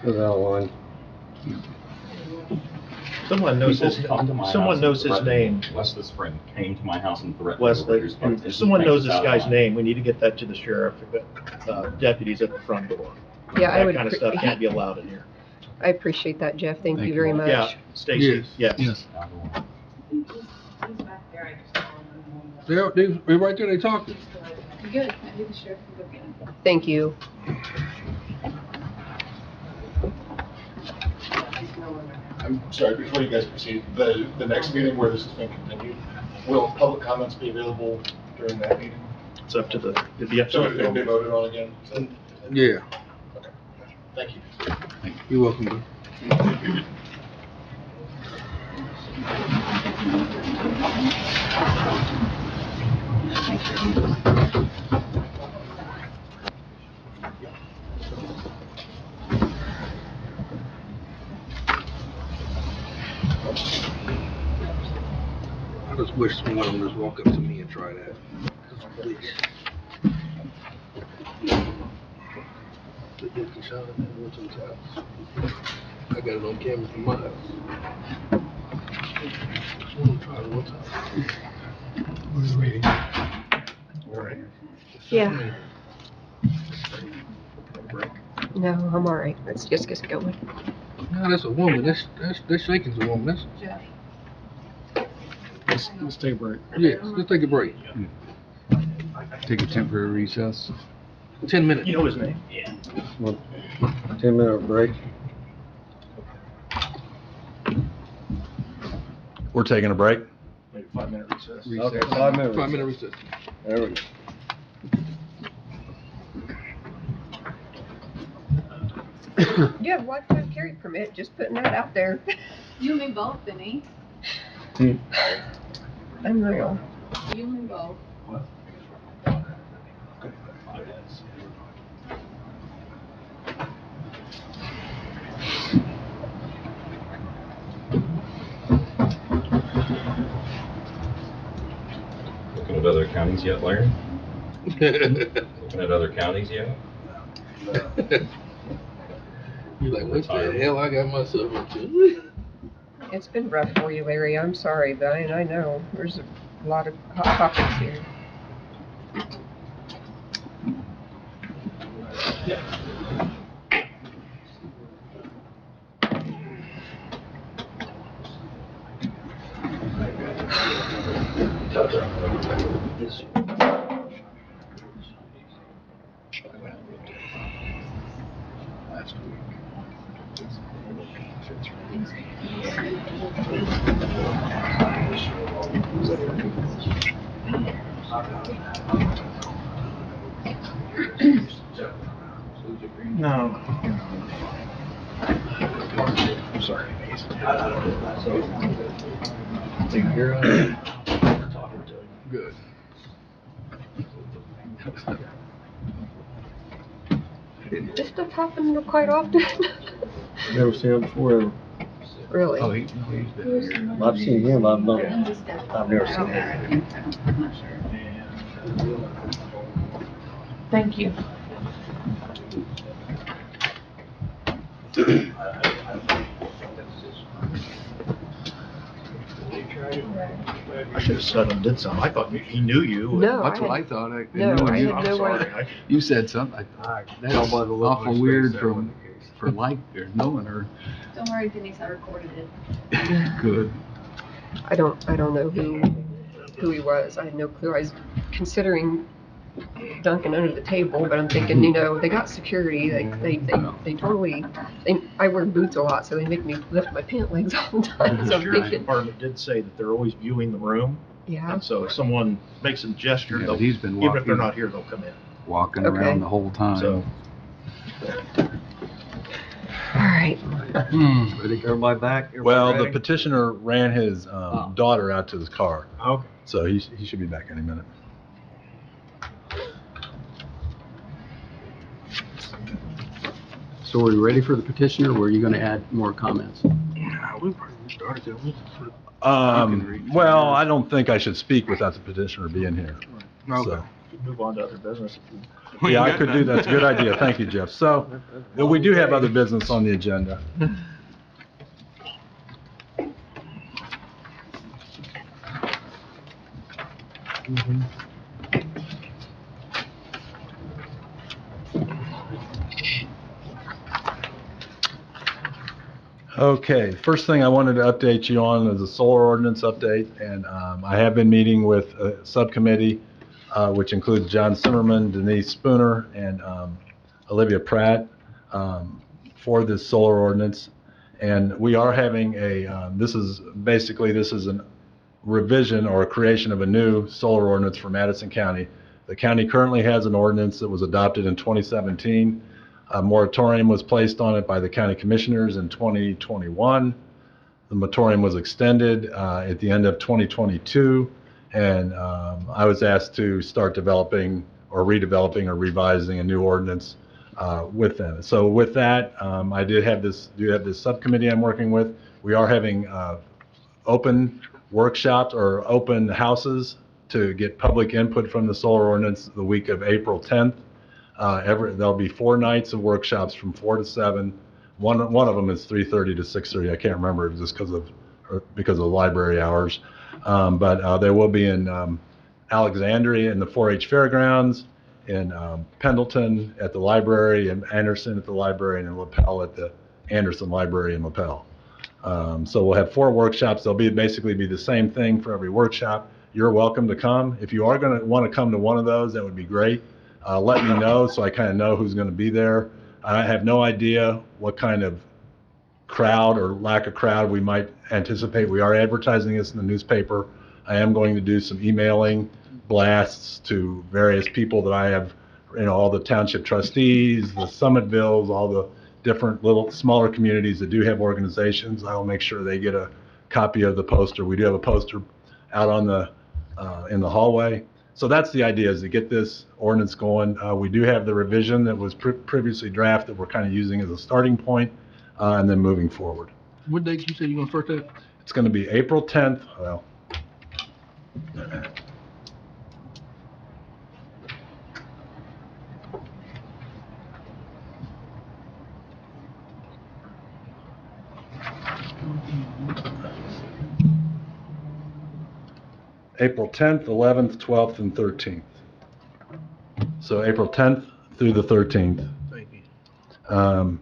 D: It was out of line.
B: someone knows his name.
L: West of the Spring came to my house and threatened.
B: Wesley, if someone knows this guy's name, we need to get that to the sheriff, deputies at the front door.
A: Yeah, I
B: That
A: would.
B: kind of stuff can't be allowed in here.
A: I appreciate that, Jeff. Thank you very much.
B: Yeah, Stacy, yes.
H: They're right there, they talking.
J: Good. Maybe the sheriff can go get him.
A: Thank you.
K: I'm sorry, before you guys proceed, the next meeting where this has been continued, will public comments be available during that meeting?
B: It's up to it'd be up
K: So
B: to
K: it'll be
B: the
K: voted on again? So-
H: Yeah.
K: Okay, thank you.
H: You're welcome, bro. I just wish someone would just walk up to me and try that. Please. The empty shot at that one time. I got it on camera from my house. Just want to try it one time. Who's waiting?
K: All right.
A: Yeah. No, I'm all right. Let's just get going.
H: No, that's a woman. That's Shakin's a woman. That's
J: Jeff.
B: Let's take a break.
H: yeah. Let's take a break.
F: Take a temporary recess.
H: 10 minutes.
B: You know his name?
D: Yeah. 10-minute break.
I: We're taking a break.
K: Maybe 5-minute recess.
D: Okay, 5 minutes.
H: 5 minute recess.
D: There we go.
A: You have lifetime carry permit, just putting that out there.
J: You and me both, Benny.
A: Unreal.
J: You and me both.
L: Looking at other counties yet, Larry? Looking at other counties yet?
H: You're like, what the hell I got myself into?
A: It's been rough for you, Larry. I'm sorry, but I know there's a lot of hot topics here.
K: No. I'm sorry.
D: Take care of it.
H: Good.
A: This stuff happens quite often.
D: Never seen him before ever.
A: Really?
H: Oh, he's been here.
D: I've seen him, I've never seen him.
J: I'm not sure.
A: Thank you.
B: I should have said and did something. I thought he knew you.
A: No,
H: That's what I
A: had,
H: thought. I
A: no,
H: knew
A: I
H: you,
A: had no
B: Sorry.
A: idea.
H: you said something. That's awful weird for like or knowing her.
J: Don't worry, Denise, I recorded it.
H: Good.
A: I don't know who he was. I had no clue. I was considering dunking under the table, but I'm thinking, they got security. They totally. I wear boots a lot, so they make me lift my pant legs all the time.
B: The
A: So I'm
B: sheriff's
A: thinking,
B: department did say that they're always viewing the room.
A: yeah.
B: And so if someone makes a gesture,
H: Yeah,
B: they'll,
H: but he's been
B: even if they're
H: walking-
B: not here, they'll come in.
H: Walking
A: Okay.
H: around the whole time.
B: So
A: All right.
D: Ready, everybody back? Everybody
I: Well, the
D: ready?
I: petitioner ran his daughter out to his car,
B: okay.
I: so he should be back any minute.
F: So are you ready for the petitioner, or are you going to add more comments?
K: We probably started, didn't we?
I: Well, I don't think I should speak without the petitioner being here. So,
B: Move on to other business.
I: yeah, I could do that. That's a good idea. Thank you, Jeff. So, we do have other business on the agenda. Okay, first thing I wanted to update you on is the solar ordinance update, and I have been meeting with a subcommittee, which includes John Zimmerman, Denise Spooner, and Olivia Pratt, for this solar ordinance. And we are having this is a revision or a creation of a new solar ordinance for Madison County. The county currently has an ordinance that was adopted in 2017. A moratorium was placed on it by the county commissioners in 2021. The moratorium was extended at the end of 2022, and I was asked to start developing or redeveloping or revising a new ordinance with them. So with that, I do have this subcommittee I'm working with. We are having open workshops or open houses to get public input from the solar ordinance the week of April 10th. There'll be 4 nights of workshops from 4 to 7. One of them is 3:30 to 6:30. I can't remember just because of library hours. But they will be in Alexandria in the 4-H Fairgrounds, in Pendleton at the library, in Anderson at the library, and in LaPel at the Anderson Library in LaPel. So we'll have 4 workshops. They'll basically be the same thing for every workshop. You're welcome to come. If you are going to want to come to one of those, that would be great. Let me know so I kind of know who's going to be there. I have no idea what kind of crowd or lack of crowd we might anticipate. We are advertising this in the newspaper. I am going to do some emailing blasts to various people that I have, all the township trustees, the Summitvilles, all the different little smaller communities that do have organizations. I will make sure they get a copy of the poster. We do have a poster out on the in the hallway. So that's the idea, is to get this ordinance going. We do have the revision that was previously drafted we're kind of using as a starting point, and then moving forward.
H: What date you said you want to start that?
I: It's going to be April 10th. Well, April 10th, 11th, 12th, and 13th. So April 10th through the 13th.
H: Thank you.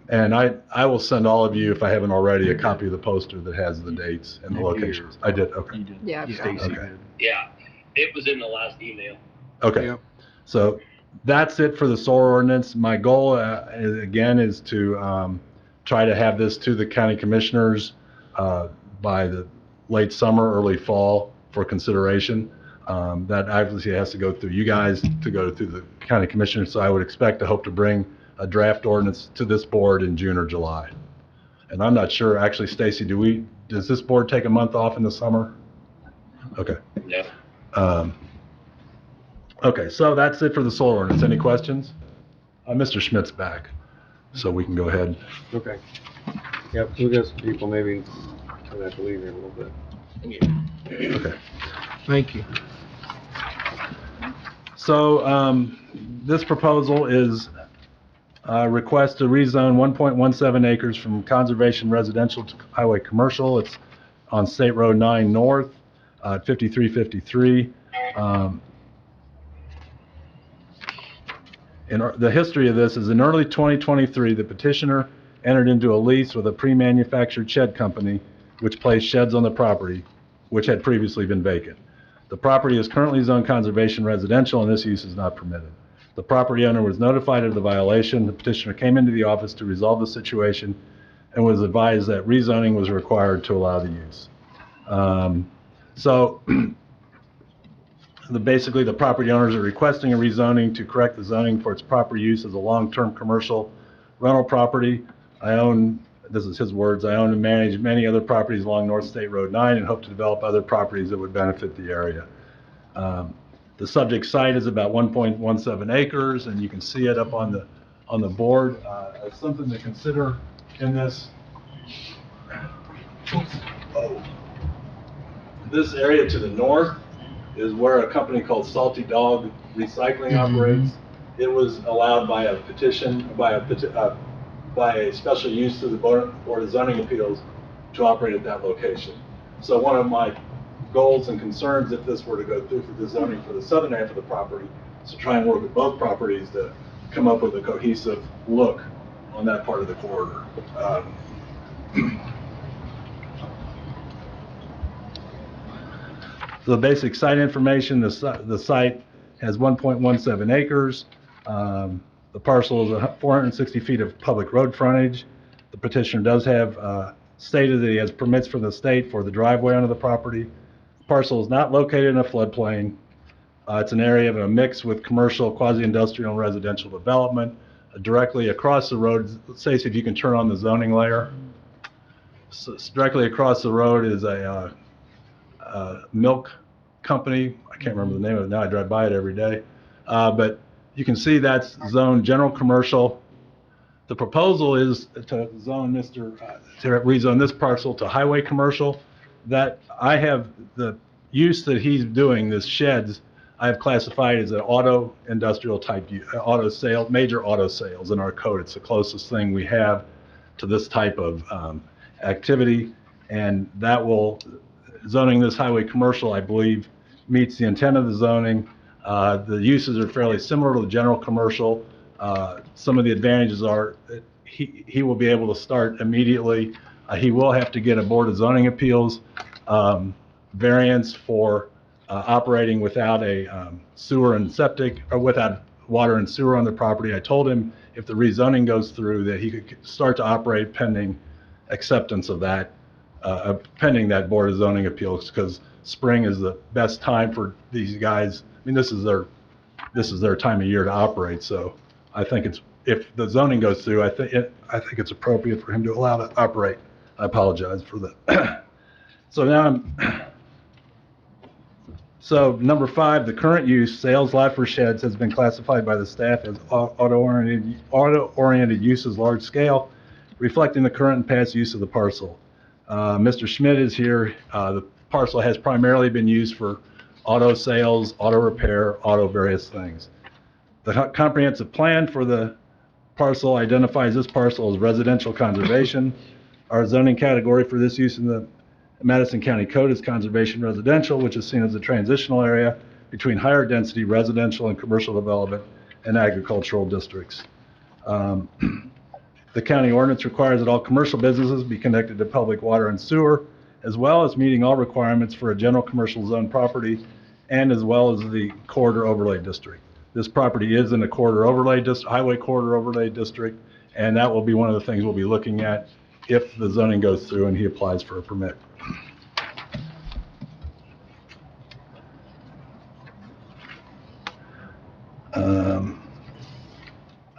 I: And I will send all of you, if I haven't already, a copy of the poster that has the dates and the locations. I did, okay.
H: You did.
A: Yeah, I've got
H: Stacy
I: Okay.
H: did.
C: Yeah, it was in the last email.
I: Okay.
H: Yep.
I: So that's it for the solar ordinance. My goal, again, is to try to have this to the county commissioners by the late summer, early fall for consideration. That obviously has to go through you guys to go through the county commissioners. So I would expect to hope to bring a draft ordinance to this board in June or July. And I'm not sure, actually, Stacy, does this board take a month off in the summer? Okay.
C: No.
I: Okay, so that's it for the solar ordinance. Any questions? Mr. Schmidt's back, so we can go ahead.
D: Okay. Yep, we got some people maybe gonna have to leave here in a little bit.
I: Okay.
H: Thank you.
I: So this proposal is a request to rezone 1.17 acres from conservation residential to highway commercial. It's on State Road 9 North at 5353. The history of this is in early 2023, the petitioner entered into a lease with a pre-manufactured shed company which placed sheds on the property, which had previously been vacant. The property is currently zoned conservation residential, and this use is not permitted. The property owner was notified of the violation. The petitioner came into the office to resolve the situation and was advised that rezoning was required to allow the use. Basically, the property owners are requesting a rezoning to correct the zoning for its proper use as a long-term commercial rental property. This is his words, I own and manage many other properties along North State Road 9 and hope to develop other properties that would benefit the area. The subject site is about 1.17 acres, and you can see it up on the board. As something to consider in this. This area to the north is where a company called Salty Dog Recycling operates. It was allowed by a petition, by a special use to the Board of Zoning Appeals to operate at that location. So one of my goals and concerns, if this were to go through for the zoning for the southern half of the property, is to try and work with both properties to come up with a cohesive look on that part of the corridor. The basic site information, the site has 1.17 acres. The parcel is 460 feet of public road frontage. The petitioner does have stated that he has permits from the state for the driveway onto the property. The parcel is not located in a floodplain. It's an area of a mix with commercial, quasi-industrial, and residential development. Directly across the road, Stacey, if you can turn on the zoning layer. So directly across the road is a milk company. I can't remember the name of it now. I drive by it every day. But you can see that's zoned general commercial. The proposal is to zone to rezone this parcel to highway commercial. That I have the use that he's doing, this sheds, I have classified as an auto industrial type, major auto sales in our code. It's the closest thing we have to this type of activity, and that will, zoning this highway commercial, I believe, meets the intent of the zoning. The uses are fairly similar to the general commercial. Some of the advantages are that he will be able to start immediately. He will have to get a Board of Zoning Appeals variance for operating without a sewer and septic, or without water and sewer on the property. I told him if the rezoning goes through that he could start to operate pending acceptance of that, pending that Board of Zoning Appeals, because spring is the best time for these guys. I mean, this is their time of year to operate, so I think if the zoning goes through, I think it's appropriate for him to allow to operate. I apologize for that. So now so number 5, the current use, sales lot for sheds, has been classified by the staff as auto-oriented uses, large scale, reflecting the current and past use of the parcel. Mr. Schmidt is here. The parcel has primarily been used for auto sales, auto repair, auto various things. The comprehensive plan for the parcel identifies this parcel as residential conservation. Our zoning category for this use in the Madison County Code is conservation residential, which is seen as a transitional area between higher density residential and commercial development and agricultural districts. The county ordinance requires that all commercial businesses be connected to public water and sewer, as well as meeting all requirements for a general commercial zone property, and as well as the corridor overlay district. This property is in the corridor overlay district, highway corridor overlay district, and that will be one of the things we'll be looking at if the zoning goes through and he applies for a permit.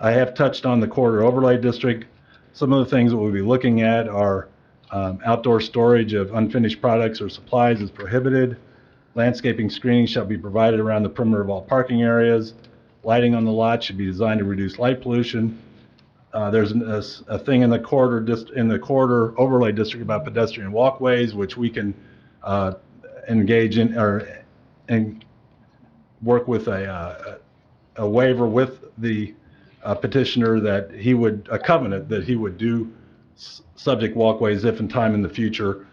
I: I have touched on the corridor overlay district. Some of the things that we'll be looking at are outdoor storage of unfinished products or supplies is prohibited. Landscaping screening shall be provided around the perimeter of all parking areas. Lighting on the lot should be designed to reduce light pollution. There's a thing in the corridor overlay district about pedestrian walkways, which we can engage in and work with a waiver with the petitioner that he would, a covenant that he would do subject walkways if in time in the future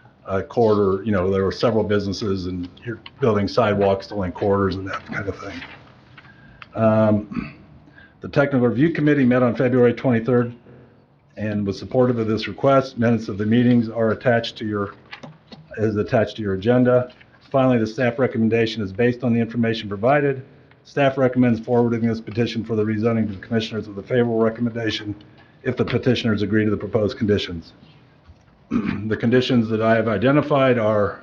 I: corridor, there were several businesses and you're building sidewalks to link corridors and that kind of thing. The Technical Review Committee met on February 23rd and was supportive of this request. Minutes of the meetings are attached to your agenda. Finally, the staff recommendation is based on the information provided. Staff recommends forwarding this petition for the rezoning to the commissioners with a favorable recommendation if the petitioners agree to the proposed conditions. The conditions that I have identified are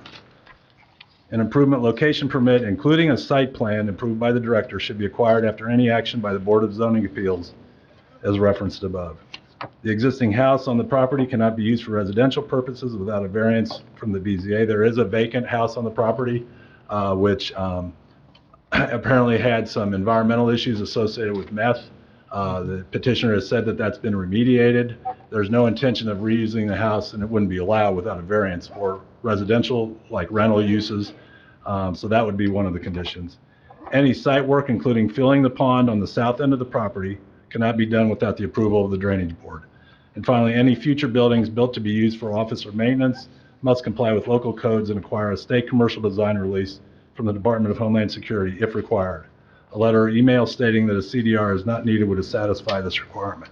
I: an improvement location permit, including a site plan approved by the director, should be acquired after any action by the Board of Zoning Appeals as referenced above. The existing house on the property cannot be used for residential purposes without a variance from the BZA. There is a vacant house on the property, which apparently had some environmental issues associated with meth. The petitioner has said that that's been remediated. There's no intention of reusing the house, and it wouldn't be allowed without a variance for residential, like rental uses. So that would be one of the conditions. Any site work, including filling the pond on the south end of the property, cannot be done without the approval of the Drainage Board. And finally, any future buildings built to be used for office or maintenance must comply with local codes and acquire a state commercial design release from the Department of Homeland Security if required. A letter or email stating that a CDR is not needed would satisfy this requirement.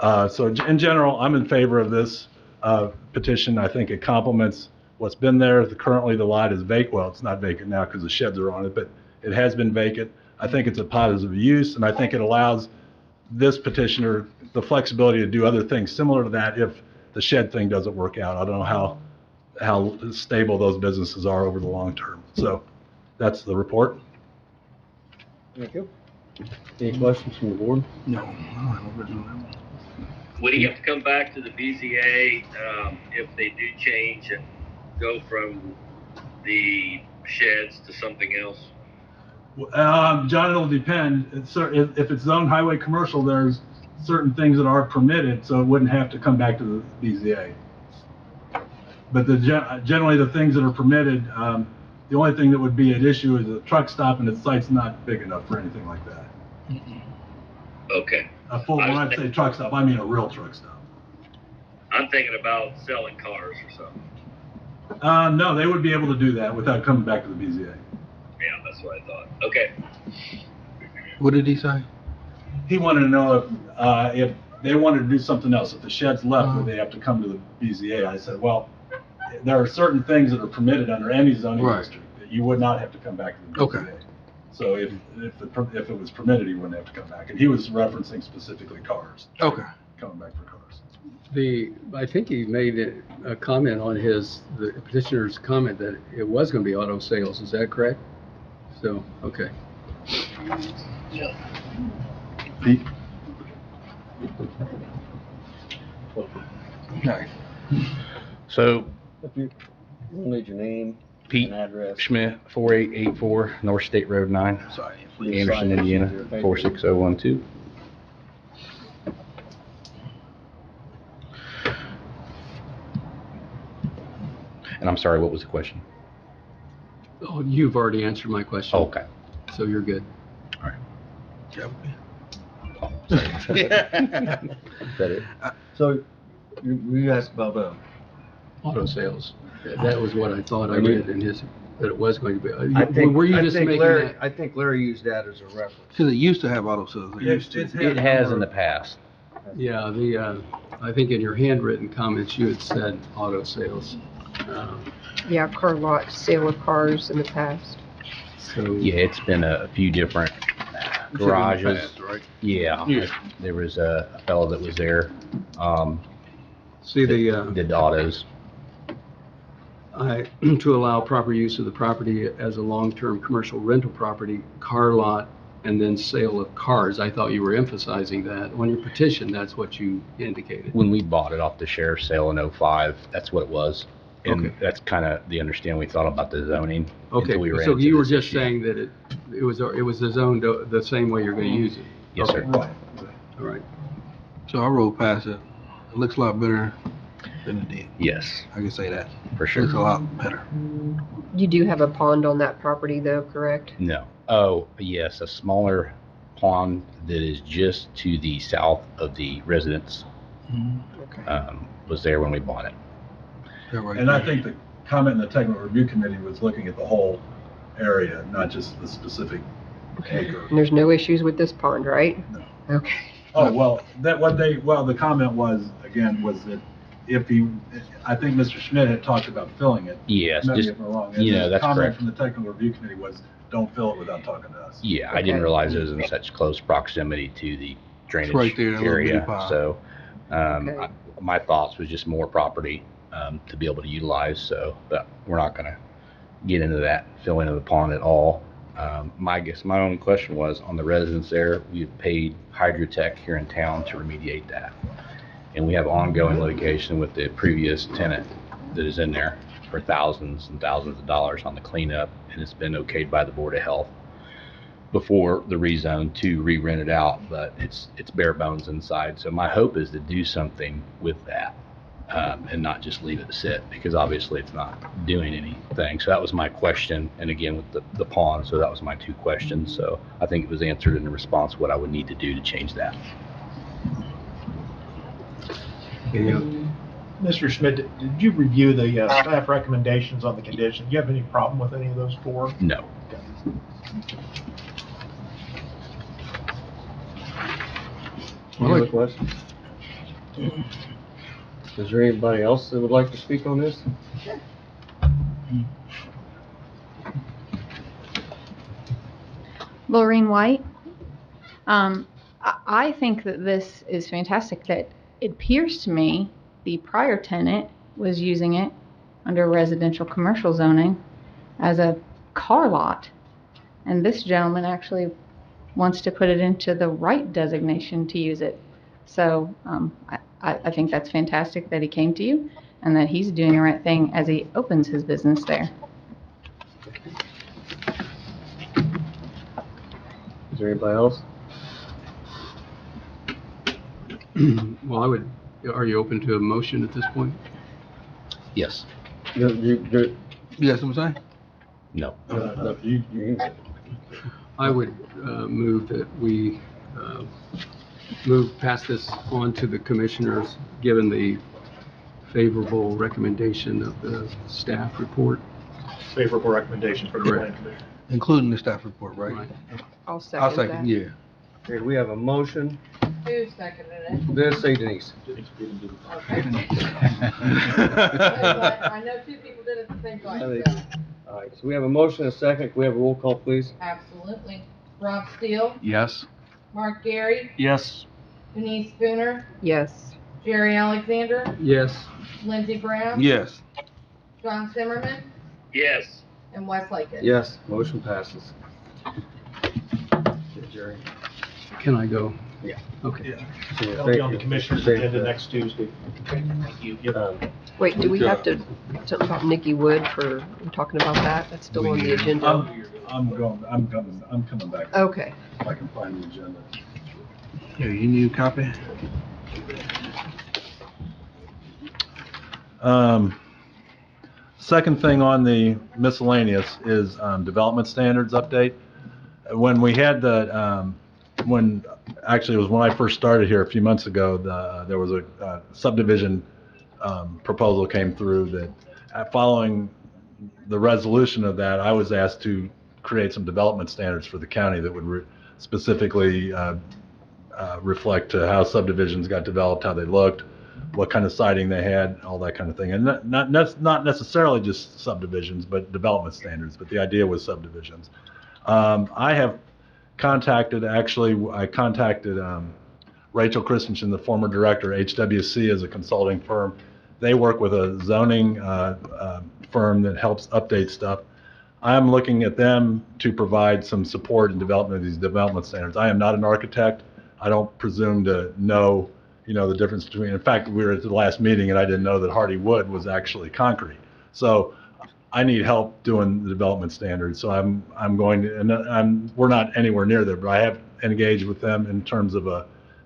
I: So in general, I'm in favor of this petition. I think it complements what's been there. Currently the lot is vacant. Well, it's not vacant now because the sheds are on it, but it has been vacant. I think it's a positive use, and I think it allows this petitioner the flexibility to do other things similar to that if the shed thing doesn't work out. I don't know how stable those businesses are over the long term. So that's the report.
D: Thank you. Any questions from the board?
H: No.
C: Would he have to come back to the BZA if they do change and go from the sheds to something else?
I: John, it'll depend. If it's zoned highway commercial, there's certain things that are permitted, so it wouldn't have to come back to the BZA. But generally the things that are permitted, the only thing that would be at issue is a truck stop, and its site's not big enough for anything like that.
C: Okay.
I: When I say truck stop, I mean a real truck stop.
C: I'm thinking about selling cars or something.
I: No, they would be able to do that without coming back to the BZA.
C: Yeah, that's what I thought. Okay.
H: What did he say?
I: He wanted to know if they wanted to do something else. If the shed's left, would they have to come to the BZA? I said, well, there are certain things that are permitted under any zoning district that you would not have to come back to the BZA. Okay. So if it was permitted, he wouldn't have to come back. And he was referencing specifically cars.
H: Okay.
I: Coming back for cars.
F: I think he made a comment on the petitioner's comment that it was going to be auto sales. Is that correct? So, okay.
I: Pete?
H: Okay.
L: So,
D: We'll need your name
L: Pete
D: and address.
L: Schmidt, 4884 North State Road 9,
H: Sorry.
L: Anderson, Indiana, 46012. And I'm sorry, what was the question?
F: Oh, you've already answered my question.
L: Oh, okay.
F: So you're good.
L: All right.
H: Yep.
L: Is that it?
D: So, you asked about,
F: Auto sales. That was what I thought I read in his, that it was going to be. Were you just making that?
D: I think Larry used that as a reference.
H: Because it used to have auto sales. It used to.
L: It has in the past.
F: Yeah, I think in your handwritten comments, you had said auto sales.
A: Yeah, car lot, sale of cars in the past.
F: So
L: Yeah, it's been a few different garages.
H: Past, right?
L: Yeah, there was a fellow that was there,
F: see
L: did the autos.
F: to allow proper use of the property as a long-term commercial rental property, car lot, and then sale of cars. I thought you were emphasizing that. On your petition, that's what you indicated.
L: When we bought it off the sheriff's sale in '05, that's what it was. And
F: Okay.
L: that's kind of the understanding we thought about the zoning.
F: Okay,
L: until we ran
F: so
L: into
F: you were
L: this
F: just
L: issue.
F: saying that it was zoned the same way you're going to use it?
L: Yes, sir.
F: Okay. All right.
H: So I rode past it. It looks a lot better than it did.
L: Yes,
H: I can say that.
L: for
H: It looks a
L: sure.
H: lot better.
A: You do have a pond on that property though, correct?
L: No. Oh, yes, a smaller pond that is just to the south of the residence
A: Okay.
L: was there when we bought it.
H: Yeah, right
I: And I
H: there.
I: think the comment in the technical review committee was looking at the whole area, not just the specific acre.
A: And there's no issues with this pond, right?
I: No.
A: Okay.
I: Oh, well, the comment was, again, was that I think Mr. Schmidt had talked about filling it.
L: Yes,
I: Maybe
L: just,
I: if I'm wrong.
L: you know,
I: And the
L: that's
I: comment
L: correct.
I: from the technical review committee was, don't fill it without talking to us.
L: Yeah, I didn't
A: Okay.
L: realize it was in such close proximity to the drainage
H: right there, that little bitty
L: area.
H: pond.
L: So,
A: Okay.
L: my thoughts was just more property to be able to utilize. So, but we're not going to get into that filling of the pond at all. My only question was on the residents there. We have paid Hydrotech here in town to remediate that, and we have ongoing litigation with the previous tenant that is in there for thousands and thousands of dollars on the cleanup, and it's been okayed by the Board of Health before the rezone to re-rent it out, but it's bare bones inside. So my hope is to do something with that and not just leave it sit, because obviously it's not doing anything. So that was my question, and again with the pond, so that was my two questions. So I think it was answered in the response what I would need to do to change that.
B: Mr. Schmidt, did you review the staff recommendations on the conditions? Do you have any problem with any of those four?
L: No.
D: Any other questions? Is there anybody else that would like to speak on this?
J: Lorraine White. I think that this is fantastic, that it appears to me the prior tenant was using it under residential commercial zoning as a car lot. And this gentleman actually wants to put it into the right designation to use it. So I think that's fantastic that he came to you and that he's doing the right thing as he opens his business there.
D: Is there anybody else?
F: Well, are you open to a motion at this point?
L: Yes.
D: You
H: You got something to say?
L: No.
F: I would move that we pass this on to the commissioners, given the favorable recommendation of the staff report.
B: Favorable recommendation for the
F: Correct.
B: planning commission.
H: Including the staff report, right?
F: Right.
A: I'll
H: I'll
A: second
H: second,
A: that.
H: yeah.
D: Okay, we have a motion.
E: Who seconded it?
D: Then say Denise.
E: Okay. I know two people did it at the same time, so.
D: All right, so we have a motion and a second. Can we have a roll call, please?
E: Absolutely. Rob Steele,
F: Yes.
E: Mark Gary,
D: Yes.
E: Denise Spooner,
A: Yes.
E: Jerry Alexander,
F: Yes.
E: Lindsey Brown.
H: Yes.
E: John Zimmerman,
C: Yes.
E: and Wes Lakis.
D: Yes, motion passes. Okay, Jerry.
F: Can I go?
D: Yeah.
F: Okay.
B: That'll be on the commissioner's agenda next Tuesday.
C: Thank you.
A: Wait, do we have to, something about Nikki Wood for, we're talking about that? That's still on the agenda?
I: I'm coming back.
A: Okay.
I: If I can find the agenda.
H: Here, you need a copy?
I: Second thing on the miscellaneous is development standards update. When we had the, actually it was when I first started here a few months ago, there was a subdivision proposal came through that following the resolution of that, I was asked to create some development standards for the county that would specifically reflect how subdivisions got developed, how they looked, what kind of siding they had, all that kind of thing. And not necessarily just subdivisions, but development standards, but the idea was subdivisions. I contacted Rachel Christensen, the former director, HWC, as a consulting firm. They work with a zoning firm that helps update stuff. I'm looking at them to provide some support in development of these development standards. I am not an architect. I don't presume to know, the difference between, in fact, we were at the last meeting and I didn't know that Hardy Wood was actually concrete. So I need help doing the development standards. So I'm going to, and we're not anywhere near there, but I have engaged with them in terms of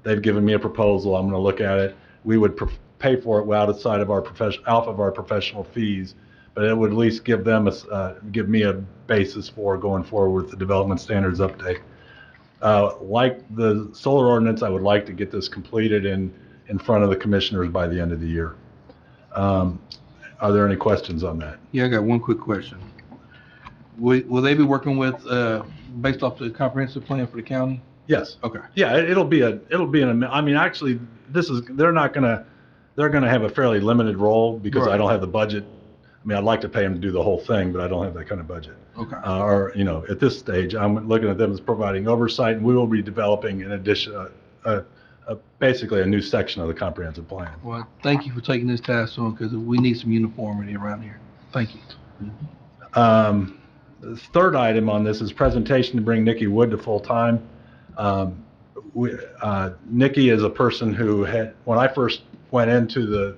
I: they've given me a proposal. I'm going to look at it. We would pay for it outside of our professional fees, but it would at least give me a basis for going forward with the development standards update. Like the solar ordinance, I would like to get this completed in front of the commissioners by the end of the year. Are there any questions on that?
H: Yeah, I got one quick question. Will they be working with, based off the comprehensive plan for the county?
I: Yes.
H: Okay.
I: Yeah, I mean, actually, they're gonna have a fairly limited role because
H: Right.
I: I don't have the budget. I mean, I'd like to pay them to do the whole thing, but I don't have that kind of budget.
H: Okay.
I: At this stage, I'm looking at them as providing oversight, and we will be developing in addition, basically a new section of the comprehensive plan.
H: Well, thank you for taking this task on, because we need some uniformity around here. Thank you.
I: The third item on this is presentation to bring Nikki Wood to full-time. Nikki is a person who when I first went into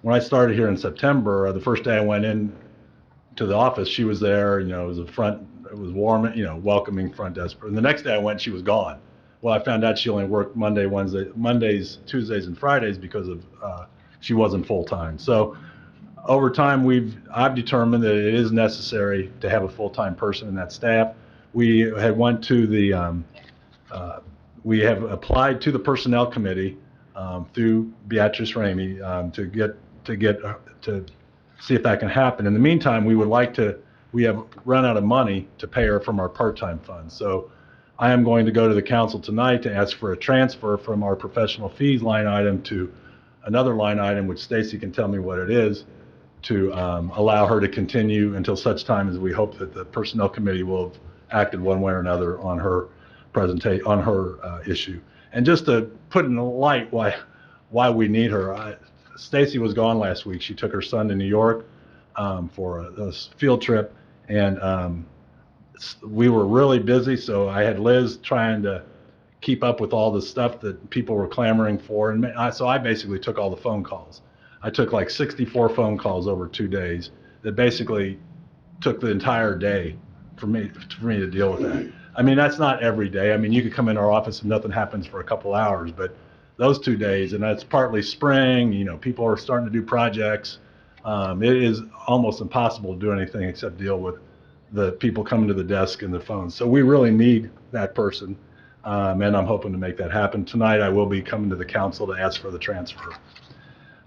I: when I started here in September, the first day I went in to the office, she was there, it was warm, welcoming front desk. And the next day I went, she was gone. Well, I found out she only worked Mondays, Tuesdays, and Fridays because of, she wasn't full-time. So over time, I've determined that it is necessary to have a full-time person in that staff. We have applied to the Personnel Committee through Beatrice Ramey to see if that can happen. In the meantime, we have run out of money to pay her from our part-time fund. So I am going to go to the council tonight to ask for a transfer from our professional fees line item to another line item, which Stacy can tell me what it is, to allow her to continue until such time as we hope that the Personnel Committee will have acted one way or another on her issue. And just to put in the light why we need her, Stacy was gone last week. She took her son to New York for a field trip, and we were really busy, so I had Liz trying to keep up with all the stuff that people were clamoring for, and so I basically took all the phone calls. I took like 64 phone calls over 2 days that basically took the entire day for me to deal with that. I mean, that's not every day. I mean, you could come in our office and nothing happens for a couple hours, but those 2 days, and that's partly spring, people are starting to do projects. It is almost impossible to do anything except deal with the people coming to the desk and the phones. So we really need that person, and I'm hoping to make that happen. Tonight, I will be coming to the council to ask for the transfer.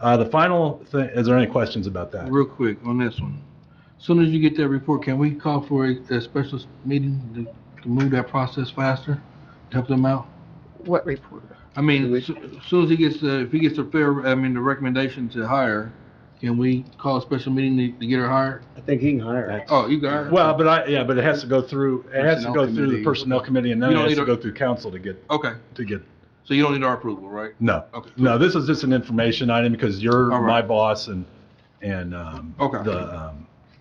I: The final thing, is there any questions about that?
H: Real quick on this one. As soon as you get that report, can we call for a special meeting to move that process faster, to help them out?
A: What report?
H: I mean, as soon as if he gets the recommendation to hire, can we call a special meeting to get her hired?
D: I think he can hire her.
H: Oh, you got her?
I: Well, but it has to go through, the Personnel Committee, and then it has to go through council to get.
H: Okay. So you don't need our approval, right?
I: No,
H: Okay.
I: no, this is just an information item because you're
H: All right.
I: my boss and
H: Okay.
I: the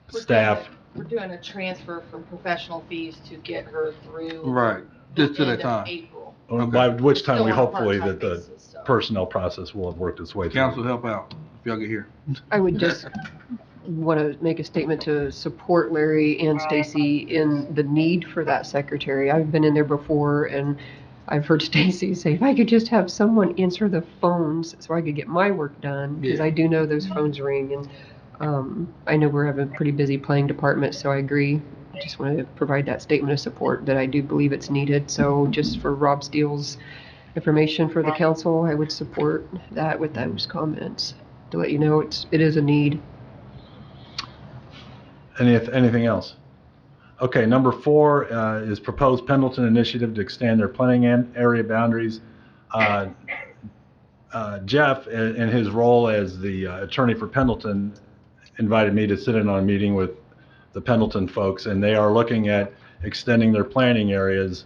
I: staff.
E: We're doing a transfer from professional fees to get her through.
H: Right,
E: the
H: just to that
E: end of
H: time.
E: April.
I: By which time
E: Still
I: we
E: on a
I: hopefully
E: part-time
I: that the
E: basis, so.
I: personnel process will have worked its way through.
H: Council help out if y'all get here.
A: I would just want to make a statement to support Larry and Stacy in the need for that secretary. I've been in there before and I've heard Stacy say, if I could just have someone answer the phones so I could get my work done, because
H: Yeah.
A: I do know those phones ring. And I know we're having a pretty busy playing department, so I agree. I just want to provide that statement of support that I do believe it's needed. So just for Rob Steele's information for the council, I would support that with those comments to let you know it is a need.
I: Anything else? Okay, number 4 is proposed Pendleton initiative to extend their planning area boundaries. Jeff, in his role as the attorney for Pendleton, invited me to sit in on a meeting with the Pendleton folks, and they are looking at extending their planning areas.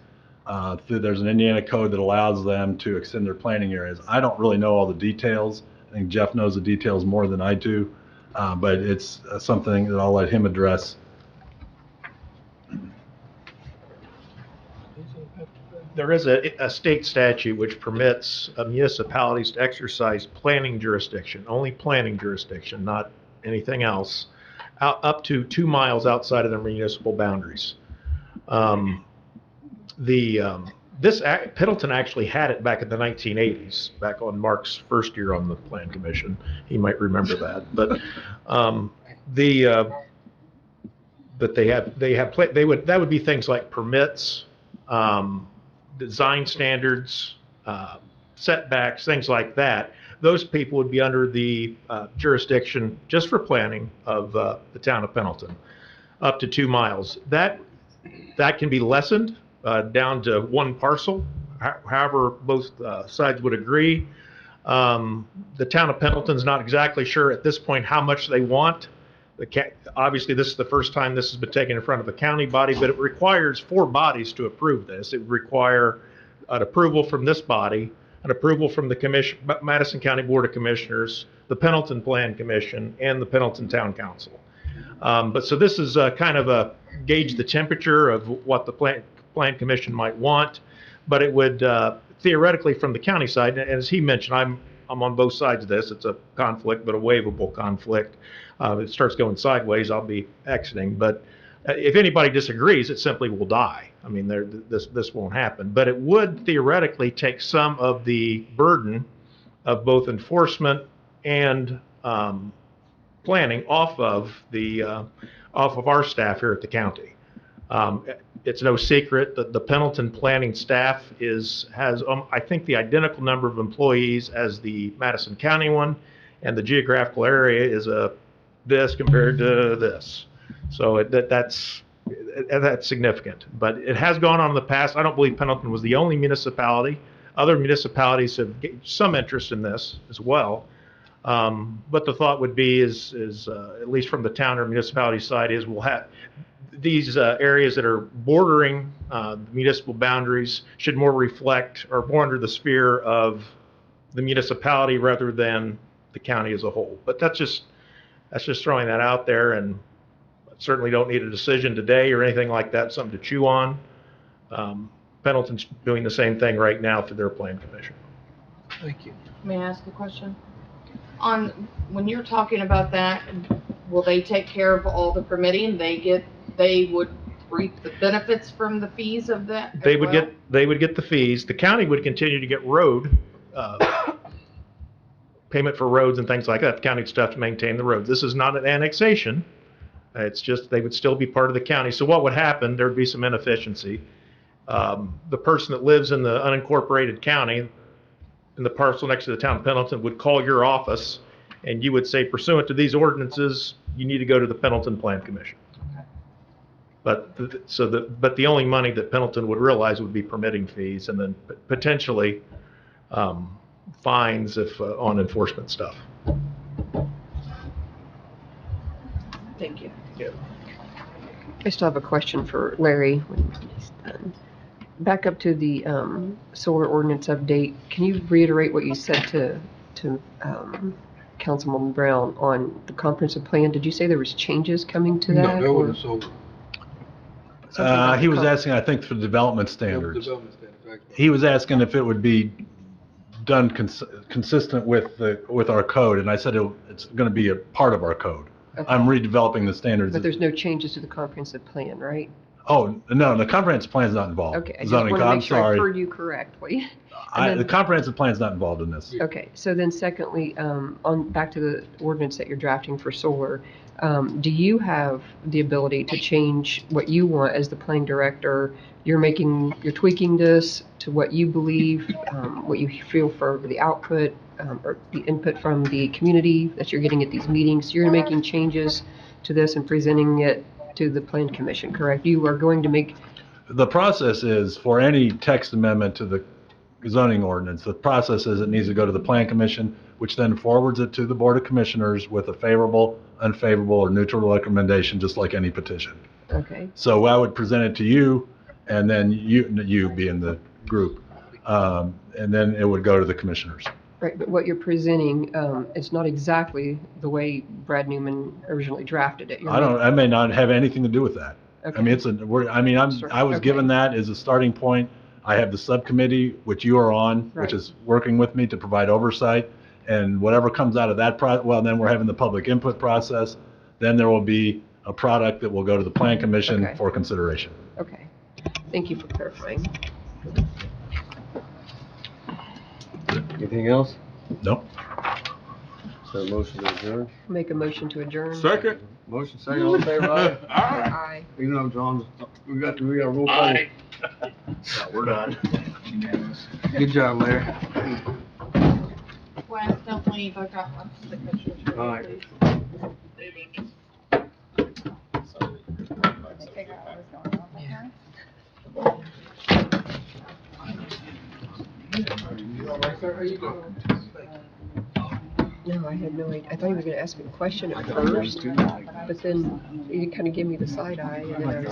I: There's an Indiana code that allows them to extend their planning areas. I don't really know all the details. I think Jeff knows the details more than I do, but it's something that I'll let him address.
B: There is a state statute which permits municipalities to exercise planning jurisdiction, only planning jurisdiction, not anything else, up to 2 miles outside of their municipal boundaries. Pendleton actually had it back in the 1980s, back on Mark's first year on the Plan Commission. He might remember that, but that would be things like permits, design standards, setbacks, things like that. Those people would be under the jurisdiction just for planning of the town of Pendleton, up to 2 miles. That can be lessened down to 1 parcel, however both sides would agree. The town of Pendleton's not exactly sure at this point how much they want. Obviously, this is the first time this has been taken in front of a county body, but it requires 4 bodies to approve this. It would require an approval from this body, an approval from the Madison County Board of Commissioners, the Pendleton Plan Commission, and the Pendleton Town Council. So this is kind of a gauge the temperature of what the Plan Commission might want, but it would theoretically from the county side, and as he mentioned, I'm on both sides of this. It's a conflict, but a waivable conflict. If it starts going sideways, I'll be exiting. But if anybody disagrees, it simply will die. I mean, this won't happen. But it would theoretically take some of the burden of both enforcement and planning off of our staff here at the county. It's no secret that the Pendleton planning staff has I think the identical number of employees as the Madison County one, and the geographical area is this compared to this. So that's significant. But it has gone on in the past. I don't believe Pendleton was the only municipality. Other municipalities have some interest in this as well. But the thought would be is at least from the town or municipality side is we'll have these areas that are bordering municipal boundaries should more reflect or more under the sphere of the municipality rather than the county as a whole. But that's just throwing that out there, and certainly don't need a decision today or anything like that, something to chew on. Pendleton's doing the same thing right now through their plan commission.
H: Thank you.
E: May I ask a question? When you're talking about that, will they take care of all the permitting? They would reap the benefits from the fees of that?
B: They would get the fees. The county would continue to get road payment for roads and things like that. The county would still have to maintain the roads. This is not an annexation. It's just they would still be part of the county. So what would happen? There would be some inefficiency. The person that lives in the unincorporated county, in the parcel next to the town of Pendleton, would call your office, and you would say, pursuant to these ordinances, you need to go to the Pendleton Plan Commission. But the only money that Pendleton would realize would be permitting fees, and then potentially fines if on enforcement stuff.
E: Thank you.
B: Yeah.
A: I still have a question for Larry when he's done. back up to the solar ordinance update. Can you reiterate what you said to Councilwoman Brown on the comprehensive plan? Did you say there was changes coming to that?
H: No, that
A: or
H: wasn't solar.
A: something about
I: He
A: the
I: was
A: com-
I: asking, I think, for development standards.
H: Development standards.
I: He was asking if it would be done consistent with our code, and I said it's going to be a part of our code.
A: Okay.
I: I'm redeveloping the standards.
A: But there's no changes to the comprehensive plan, right?
I: Oh, no, the comprehensive plan's not involved.
A: Okay, I just
I: Zoning,
A: want to
I: I'm
A: make sure I
I: sorry.
A: heard you correctly. And then-
I: The comprehensive plan's not involved in this.
A: Okay, so then secondly, on back to the ordinance that you're drafting for solar, do you have the ability to change what you want as the planning director? You're tweaking this to what you believe, what you feel for the output, or the input from the community that you're getting at these meetings. You're making changes to this and presenting it to the plan commission, correct? You are going to make,
I: The process is, for any text amendment to the zoning ordinance, the process is it needs to go to the plan commission, which then forwards it to the board of commissioners with a favorable, unfavorable, or neutral recommendation, just like any petition.
A: okay,
I: So I would present it to you, and then you being the group, and then it would go to the commissioners.
A: right, but what you're presenting, it's not exactly the way Brad Newman originally drafted it.
I: I may not have anything to do with that.
A: Okay.
I: I mean, I was
A: Okay.
I: given that as a starting point. I have the subcommittee, which you are on,
A: Right.
I: which is working with me to provide oversight. And whatever comes out of that then we're having the public input process. Then there will be a product that will go to the plan commission
A: Okay.
I: for consideration.
A: Okay, thank you for clarifying.
D: Anything else?
I: Nope.
D: So motion to adjourn?
A: Make a motion to adjourn.
H: Second.
D: Motion second, all in favor, aye?
A: Aye.
D: Even though John, we got a roll call.
C: Aye.
K: We're done.
H: Good job, Larry.
E: Wes, don't leave, I've got one signature.
D: All right.
A: No, I had no idea. I thought he was gonna ask me a question at first, but then he kind of gave me the side eye, and then I was